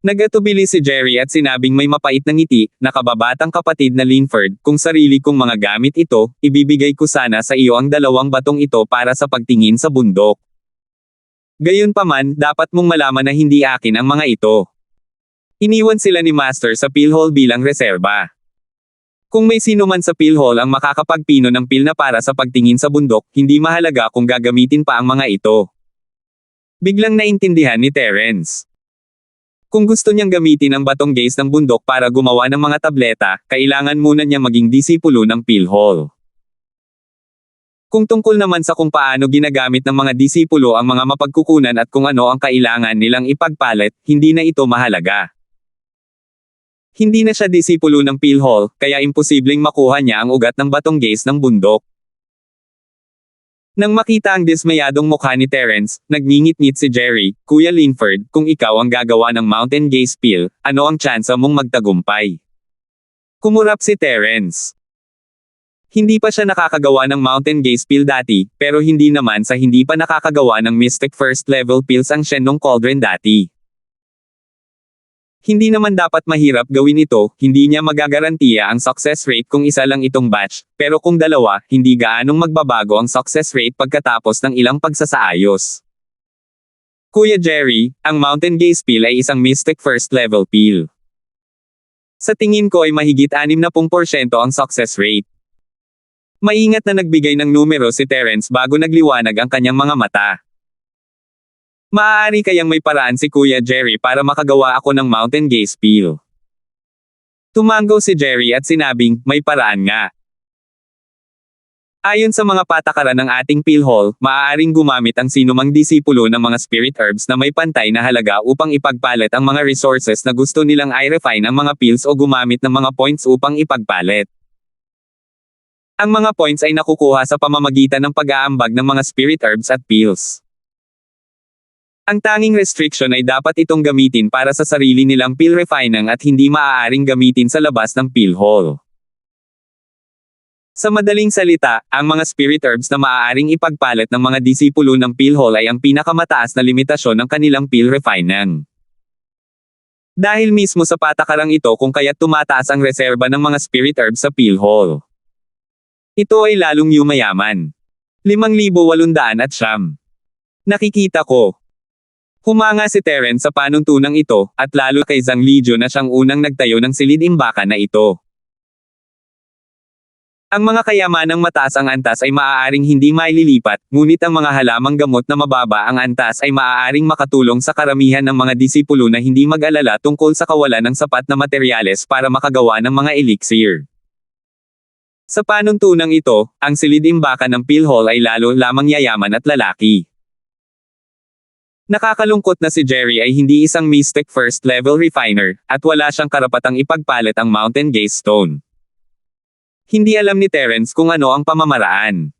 Nagatubili si Jerry at sinabing may mapait na ngiti, nakababatang kapatid na Linford, kung sarili kong mga gamit ito, ibibigay ko sana sa iyo ang 2 batong ito para sa pagtingin sa bundok. Gayunpaman, dapat mong malaman na hindi akin ang mga ito. Iniwan sila ni Master sa pilhole bilang reserba. Kung may sino man sa pilhole ang makakapagpino ng pil na para sa pagtingin sa bundok, hindi mahalaga kung gagamitin pa ang mga ito. Biglang naintindihan ni Terence. Kung gusto niyang gamitin ang batong gaze ng bundok para gumawa ng mga tableta, kailangan muna niya maging disipulo ng pilhole. Kung tungkol naman sa kung paano ginagamit ng mga disipulo ang mga mapagkukunan at kung ano ang kailangan nilang ipagpalit, hindi na ito mahalaga. Hindi na siya disipulo ng pilhole, kaya imposibleng makuha niya ang ugat ng batong gaze ng bundok. Nang makita ang dismayadong mukha ni Terence, nagngingit-ngit si Jerry, Kuya Linford, kung ikaw ang gagawa ng Mountain Gaze Peel, ano ang tsansa mong magtagumpay? Kumurap si Terence. Hindi pa siya nakakagawa ng Mountain Gaze Peel dati, pero hindi naman sa hindi pa nakakagawa ng Mystic First Level Pills ang Shenlong Cauldron dati. Hindi naman dapat mahirap gawin ito, hindi niya magagarantiya ang success rate kung isa lang itong batch, pero kung 2, hindi gaanong magbabago ang success rate pagkatapos ng ilang pagsasaayos. Kuya Jerry, ang Mountain Gaze Peel ay isang Mystic First Level Peel. Sa tingin ko ay mahigit 60% ang success rate. Maingat na nagbigay ng numero si Terence bago nagliwanag ang kanyang mga mata. Maaari kayang may paraan si Kuya Jerry para makagawa ako ng Mountain Gaze Peel. Tumango si Jerry at sinabing, may paraan nga. Ayon sa mga patakaran ng ating pilhole, maaaring gumamit ang sinumang disipulo ng mga spirit herbs na may pantay na halaga upang ipagpalit ang mga resources na gusto nilang i-refine ang mga pills o gumamit ng mga points upang ipagpalit. Ang mga points ay nakukuha sa pamamagitan ng pag-aambag ng mga spirit herbs at pills. Ang tanging restriction ay dapat itong gamitin para sa sarili nilang pill refining at hindi maaaring gamitin sa labas ng pilhole. Sa madaling salita, ang mga spirit herbs na maaaring ipagpalit ng mga disipulo ng pilhole ay ang pinakamataas na limitasyon ng kanilang pill refining. Dahil mismo sa patakarang ito kung kaya't tumataas ang reserba ng mga spirit herbs sa pilhole. Ito ay lalong yumayaman. 5,800. Nakikita ko. Humanga si Terence sa panuntunang ito, at lalo kay Zhang Liju na siyang unang nagtayo ng silid-imbakan na ito. Ang mga kayamanang mataas ang antas ay maaaring hindi maililipat, ngunit ang mga halamang gamot na mababa ang antas ay maaaring makatulong sa karamihan ng mga disipulo na hindi mag-alala tungkol sa kawalan ng sapat na materyales para makagawa ng mga elixir. Sa panuntunang ito, ang silid-imbakan ng PhilHealth ay lalo lamang yayaman at lalaki. Nakakalungkot na si Jerry ay hindi isang mystic first-level refiner, at wala siyang karapatang ipagpalit ang Mountain Gaze Stone. Hindi alam ni Terence kung ano ang pamamaraan.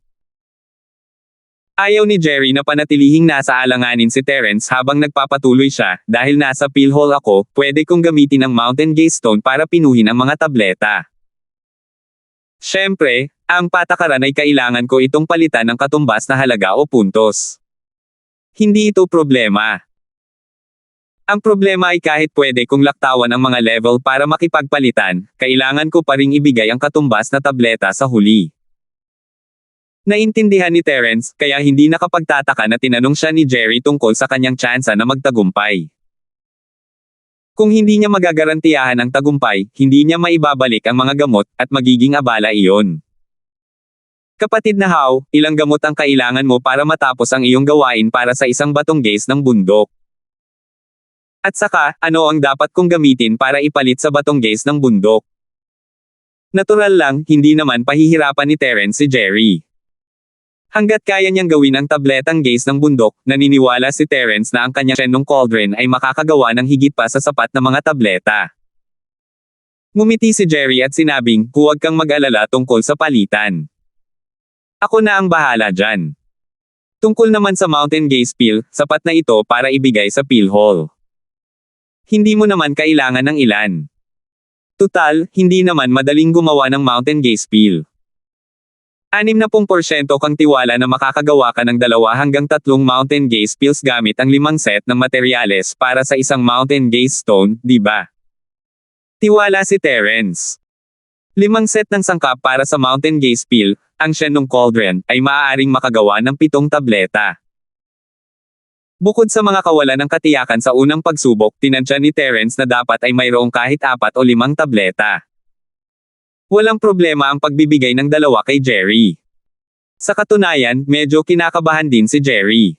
Ayaw ni Jerry na panatilihing nasa alanganin si Terence habang nagpapatuloy siya, dahil nasa PhilHealth ako, pwede kong gamitin ang Mountain Gaze Stone para pinuhin ang mga tableta. Siyempre, ang patakaran ay kailangan ko itong palitan ng katumbas na halaga o puntos. Hindi ito problema. Ang problema ay kahit pwede kong laktawan ang mga level para makipagpalitan, kailangan ko pa ring ibigay ang katumbas na tableta sa huli. Naintindihan ni Terence, kaya hindi nakapagtataka na tinanong siya ni Jerry tungkol sa kanyang tsansa na magtagumpay. Kung hindi niya magagarantiyahan ang tagumpay, hindi niya maibabalik ang mga gamot, at magiging abala iyon. Kapatid na How, ilang gamot ang kailangan mo para matapos ang iyong gawain para sa isang batong gaze ng bundok? At saka, ano ang dapat kong gamitin para ipalit sa batong gaze ng bundok? Natural lang, hindi naman pahihirapan ni Terence si Jerry. Hanggat kaya niyang gawin ang tabletang gaze ng bundok, naniniwala si Terence na ang kanyang Shenong Cauldron ay makakagawa ng higit pa sa sapat na mga tableta. Ngumiti si Jerry at sinabing, huwag kang mag-alala tungkol sa palitan. Ako na ang bahala dyan. Tungkol naman sa Mountain Gaze Pill, sapat na ito para ibigay sa PhilHealth. Hindi mo naman kailangan ng ilan. Tutal, hindi naman madaling gumawa ng Mountain Gaze Pill. 60% kang tiwala na makakagawa ka ng 2 hanggang 3 Mountain Gaze Pills gamit ang 5 set ng materyales para sa isang Mountain Gaze Stone, di ba? Tiwala si Terence. 5 set ng sangkap para sa Mountain Gaze Pill, ang Shenong Cauldron, ay maaaring makagawa ng 7 tableta. Bukod sa mga kawalan ng katiyakan sa unang pagsubok, tinansya ni Terence na dapat ay mayroong kahit 4 o 5 tableta. Walang problema ang pagbibigay ng 2 kay Jerry. Sa katunayan, medyo kinakabahan din si Jerry.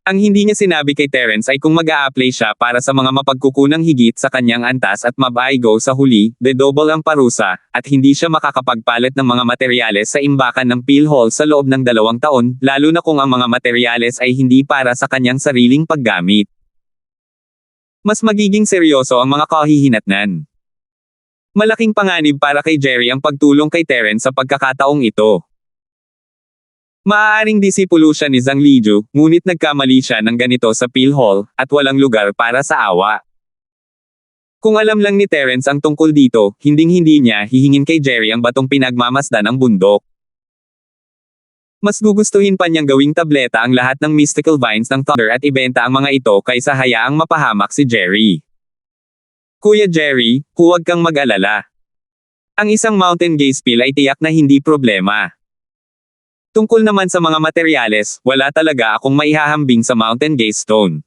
Ang hindi niya sinabi kay Terence ay kung mag-a-apply siya para sa mga mapagkukunang higit sa kanyang antas at mabaigo sa huli, de-double ang parusa, at hindi siya makakapagpalit ng mga materyales sa imbakan ng PhilHealth sa loob ng 2 taon, lalo na kung ang mga materyales ay hindi para sa kanyang sariling paggamit. Mas magiging seryoso ang mga kahihinatnan. Malaking panganib para kay Jerry ang pagtulong kay Terence sa pagkakataong ito. Maaaring disipulo siya ni Zhang Liju, ngunit nagkamali siya ng ganito sa PhilHealth, at walang lugar para sa awa. Kung alam lang ni Terence ang tungkol dito, hinding-hindi niya hihingin kay Jerry ang batong pinagmamasdan ng bundok. Mas gugustuhin pa niyang gawing tableta ang lahat ng mystical vines ng Thunder at ibenta ang mga ito kaysa hayaang mapahamak si Jerry. Kuya Jerry, huwag kang mag-alala. Ang isang Mountain Gaze Pill ay tiyak na hindi problema. Tungkol naman sa mga materyales, wala talaga akong maihahambing sa Mountain Gaze Stone.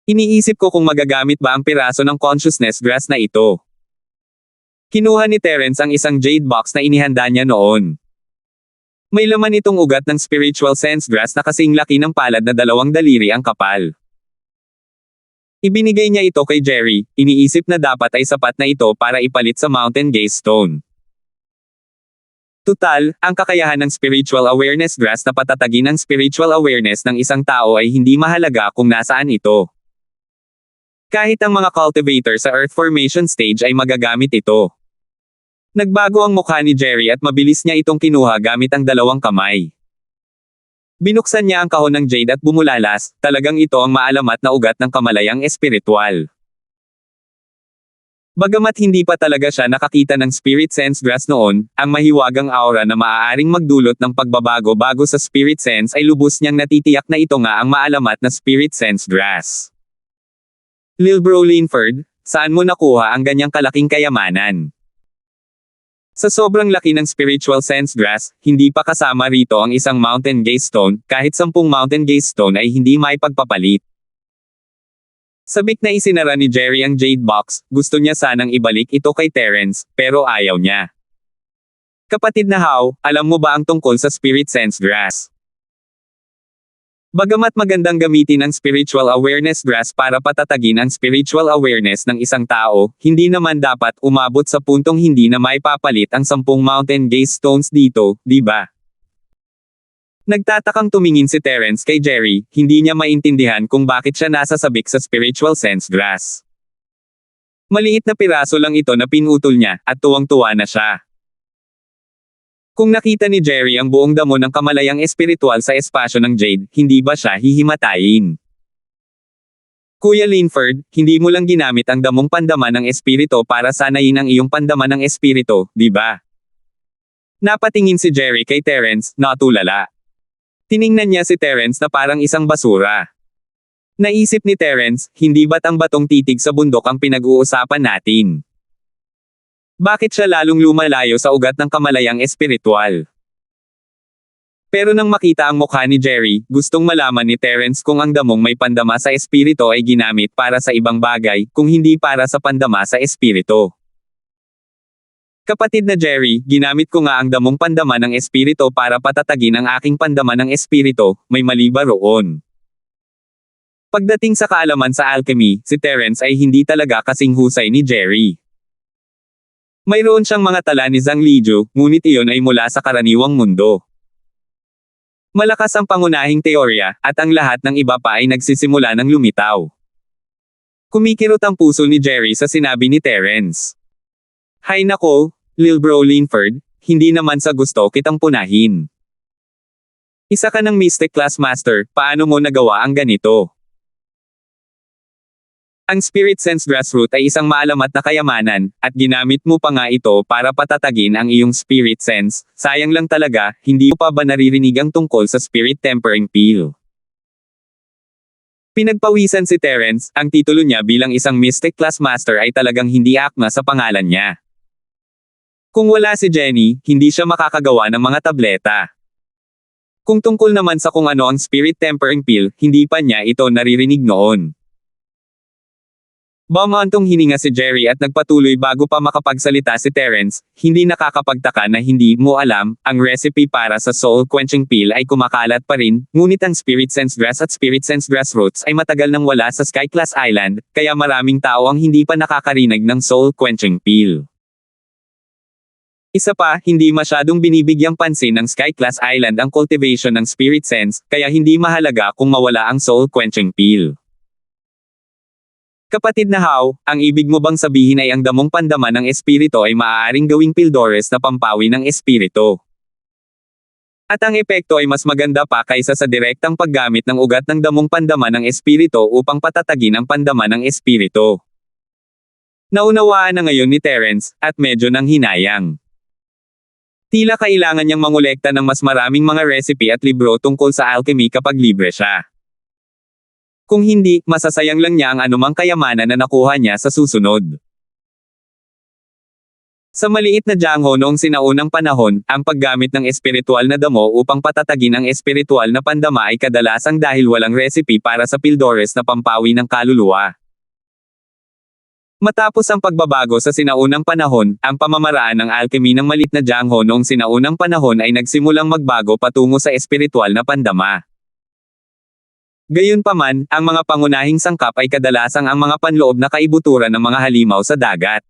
Iniisip ko kung magagamit ba ang piraso ng consciousness grass na ito. Kinuha ni Terence ang isang jade box na inihanda niya noon. May laman itong ugat ng spiritual sense grass na kasing laki ng palad na 2 daliri ang kapal. Ibinigay niya ito kay Jerry, iniisip na dapat ay sapat na ito para ipalit sa Mountain Gaze Stone. Tutal, ang kakayahan ng spiritual awareness grass na patatagin ang spiritual awareness ng isang tao ay hindi mahalaga kung nasaan ito. Kahit ang mga cultivator sa Earth Formation stage ay magagamit ito. Nagbago ang mukha ni Jerry at mabilis niya itong kinuha gamit ang 2 kamay. Binuksan niya ang kahon ng jade at bumulalas, talagang ito ang maalamat na ugat ng kamalayang espiritual. Bagamat hindi pa talaga siya nakakita ng spirit sense grass noon, ang mahiwagang aura na maaaring magdulot ng pagbabago bago sa spirit sense ay lubos niyang natitiyak na ito nga ang maalamat na spirit sense grass. Lil Bro Linford, saan mo nakuha ang ganyang kalaking kayamanan? Sa sobrang laki ng spiritual sense grass, hindi pa kasama rito ang isang Mountain Gaze Stone, kahit 10 Mountain Gaze Stone ay hindi maipagpapalit. Sabik na isinara ni Jerry ang jade box, gusto niya sanang ibalik ito kay Terence, pero ayaw niya. Kapatid na How, alam mo ba ang tungkol sa Spirit Sense Grass? Bagamat magandang gamitin ang Spiritual Awareness Grass para patatagin ang spiritual awareness ng isang tao, hindi naman dapat umabot sa puntong hindi na maipapalit ang 10 mountain gaze stones dito, di ba? Nagtatakang tumingin si Terence kay Jerry, hindi niya maintindihan kung bakit siya nasasabik sa Spiritual Sense Grass. Maliit na piraso lang ito na pinutol niya, at tuwang-tuwa na siya. Kung nakita ni Jerry ang buong damo ng kamalayang espiritual sa espasyo ng Jade, hindi ba siya hihimatayin? Kuya Linford, hindi mo lang ginamit ang damong pandama ng espirito para sanayin ang iyong pandama ng espirito, di ba? Napatingin si Jerry kay Terence, natulala. Tiningnan niya si Terence na parang isang basura. Naisip ni Terence, hindi ba't ang batong titig sa bundok ang pinag-uusapan natin? Bakit siya lalong lumalayo sa ugat ng kamalayang espiritual? Pero nang makita ang mukha ni Jerry, gustong malaman ni Terence kung ang damong may pandama sa espirito ay ginamit para sa ibang bagay, kung hindi para sa pandama sa espirito. Kapatid na Jerry, ginamit ko nga ang damong pandama ng espirito para patatagin ang aking pandama ng espirito, may mali ba roon? Pagdating sa kaalaman sa alchemy, si Terence ay hindi talaga kasing husay ni Jerry. Mayroon siyang mga tala ni Zhang Lijiu, ngunit iyon ay mula sa karaniwang mundo. Malakas ang pangunahing teorya, at ang lahat ng iba pa ay nagsisimula ng lumitaw. Kumikirot ang puso ni Jerry sa sinabi ni Terence. Hay nako, Lil Bro Linford, hindi naman sa gusto kitang punahin. Isa ka ng Mystic Class Master, paano mo nagawa ang ganito? Ang Spirit Sense Grassroot ay isang maalamat na kayamanan, at ginamit mo pa nga ito para patatagin ang iyong Spirit Sense. Sayang lang talaga, hindi mo pa ba naririnig ang tungkol sa Spirit Tempering Peel? Pinagpawisan si Terence, ang titulo niya bilang isang Mystic Class Master ay talagang hindi akma sa pangalan niya. Kung wala si Jenny, hindi siya makakagawa ng mga tableta. Kung tungkol naman sa kung ano ang Spirit Tempering Peel, hindi pa niya ito naririnig noon. Bumantong hininga si Jerry at nagpatuloy bago pa makapagsalita si Terence, hindi nakakapagtaka na hindi mo alam, ang recipe para sa Soul Quenching Peel ay kumakalat pa rin, ngunit ang Spirit Sense Grass at Spirit Sense Grass Roots ay matagal nang wala sa Sky Class Island, kaya maraming tao ang hindi pa nakakarinig ng Soul Quenching Peel. Isa pa, hindi masyadong binibigyang pansin ng Sky Class Island ang cultivation ng Spirit Sense, kaya hindi mahalaga kung mawala ang Soul Quenching Peel. Kapatid na How, ang ibig mo bang sabihin ay ang damong pandama ng espirito ay maaaring gawing pildores na pampawi ng espirito? At ang epekto ay mas maganda pa kaysa sa direktang paggamit ng ugat ng damong pandama ng espirito upang patatagin ang pandama ng espirito. Naunawaan na ngayon ni Terence, at medyo nang hinayang. Tila kailangan niyang mangolekta ng mas maraming mga recipe at libro tungkol sa alchemy kapag libre siya. Kung hindi, masasayang lang niya ang anumang kayamanan na nakuha niya sa susunod. Sa maliit na Jiangho noong sinaunang panahon, ang paggamit ng espiritual na damo upang patatagin ang espiritual na pandama ay kadalasang dahil walang recipe para sa pildores na pampawi ng kaluluwa. Matapos ang pagbabago sa sinaunang panahon, ang pamamaraan ng alchemy ng maliit na Jiangho noong sinaunang panahon ay nagsimulang magbago patungo sa espiritual na pandama. Gayunpaman, ang mga pangunahing sangkap ay kadalasang ang mga panloob na kaibuturan ng mga halimaw sa dagat.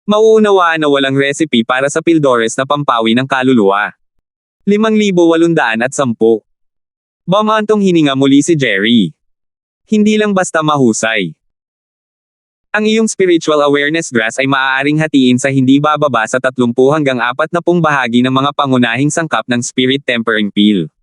Mauunawaan na walang recipe para sa pildores na pampawi ng kaluluwa. 5,810. Bumantong hininga muli si Jerry. Hindi lang basta mahusay. Ang iyong spiritual awareness grass ay maaaring hatiin sa hindi bababa sa 30 hanggang 40 bahagi ng mga pangunahing sangkap ng Spirit Tempering Peel.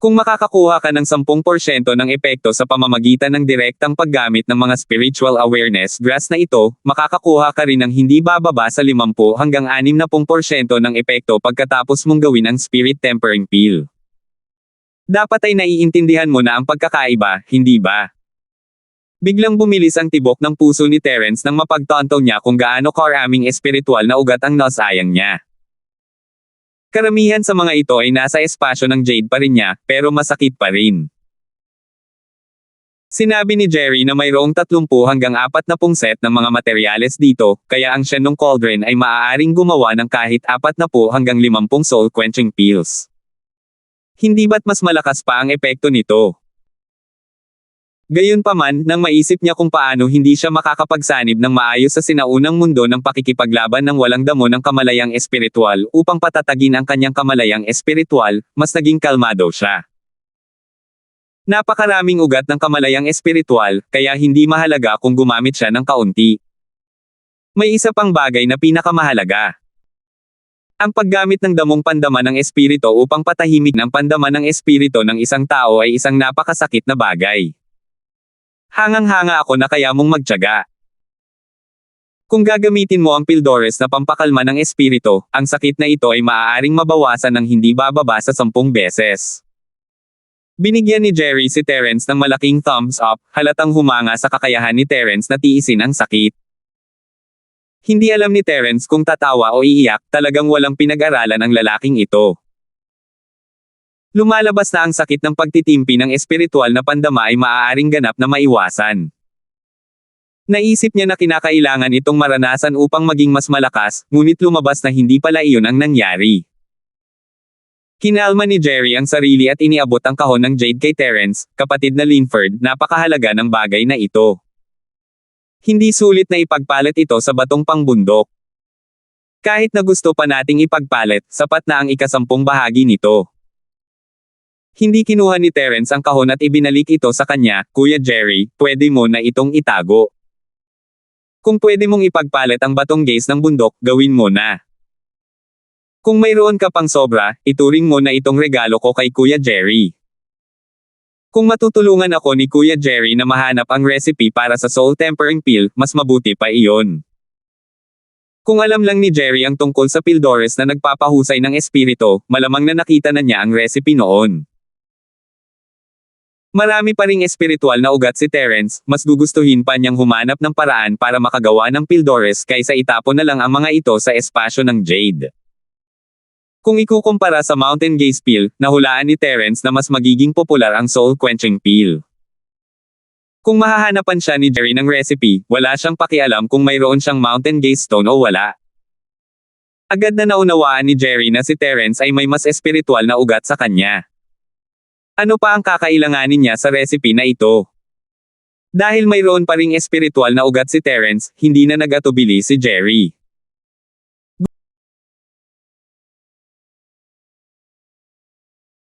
Kung makakakuha ka ng 10% ng epekto sa pamamagitan ng direktang paggamit ng mga spiritual awareness grass na ito, makakakuha ka rin ng hindi bababa sa 50 hanggang 60% ng epekto pagkatapos mong gawin ang Spirit Tempering Peel. Dapat ay naiintindihan mo na ang pagkakaiba, hindi ba? Biglang bumilis ang tibok ng puso ni Terence nang mapagtanto niya kung gaano karaming espiritual na ugat ang nasayang niya. Karamihan sa mga ito ay nasa espasyo ng Jade pa rin niya, pero masakit pa rin. Sinabi ni Jerry na mayroong 30 hanggang 40 set ng mga materyales dito, kaya ang Shenlong Cauldron ay maaaring gumawa ng kahit 40 hanggang 50 soul-quenching pills. Hindi ba't mas malakas pa ang epekto nito? Gayunpaman, nang maisip niya kung paano hindi siya makakapagsanib ng maayos sa sinaunang mundo ng pakikipaglaban ng walang damo ng kamalayang espiritual upang patatagin ang kanyang kamalayang espiritual, mas naging kalmado siya. Napakaraming ugat ng kamalayang espiritual, kaya hindi mahalaga kung gumamit siya ng kaunti. May isa pang bagay na pinakamahalaga. Ang paggamit ng damong pandama ng espirito upang patahimik ng pandama ng espirito ng isang tao ay isang napakasakit na bagay. Hangang-hanga ako na kaya mong magtiyaga. Kung gagamitin mo ang Pildores na pampakalma ng espirito, ang sakit na ito ay maaaring mabawasan ng hindi bababa sa 10 beses. Binigyan ni Jerry si Terence ng malaking thumbs up, halatang humanga sa kakayahan ni Terence na tiisin ang sakit. Hindi alam ni Terence kung tatawa o iiyak, talagang walang pinag-aralan ang lalaking ito. Lumalabas na ang sakit ng pagtitimpi ng espiritual na pandama ay maaaring ganap na maiwasan. Naisip niya na kinakailangan itong maranasan upang maging mas malakas, ngunit lumabas na hindi pala iyon ang nangyari. Kinalma ni Jerry ang sarili at iniabot ang kahon ng jade kay Terence, kapatid na Linford, napakahalaga ng bagay na ito. Hindi sulit na ipagpalit ito sa batong pangbundok. Kahit na gusto pa nating ipagpalit, sapat na ang 10 bahagi nito. Hindi kinuha ni Terence ang kahon at ibinalik ito sa kanya, Kuya Jerry, pwede mo na itong itago. Kung pwede mong ipagpalit ang batong gaze ng bundok, gawin mo na. Kung mayroon ka pang sobra, ituring mo na itong regalo ko kay Kuya Jerry. Kung matutulungan ako ni Kuya Jerry na mahanap ang recipe para sa soul tempering pill, mas mabuti pa iyon. Kung alam lang ni Jerry ang tungkol sa Pildores na nagpapahusay ng espirito, malamang na nakita na niya ang recipe noon. Marami pa ring espiritual na ugat si Terence, mas gugustuhin pa niyang humanap ng paraan para makagawa ng Pildores kaysa itapon na lang ang mga ito sa espasyo ng Jade. Kung ikukumpara sa Mountain Gaze Pill, nahulaan ni Terence na mas magiging popular ang Soul Quenching Pill. Kung mahahanapan siya ni Jerry ng recipe, wala siyang pakialam kung mayroon siyang Mountain Gaze Stone o wala. Agad na naunawaan ni Jerry na si Terence ay may mas espiritual na ugat sa kanya. Ano pa ang kakailanganin niya sa recipe na ito? Dahil mayroon pa ring espiritual na ugat si Terence, hindi na nagatubili si Jerry.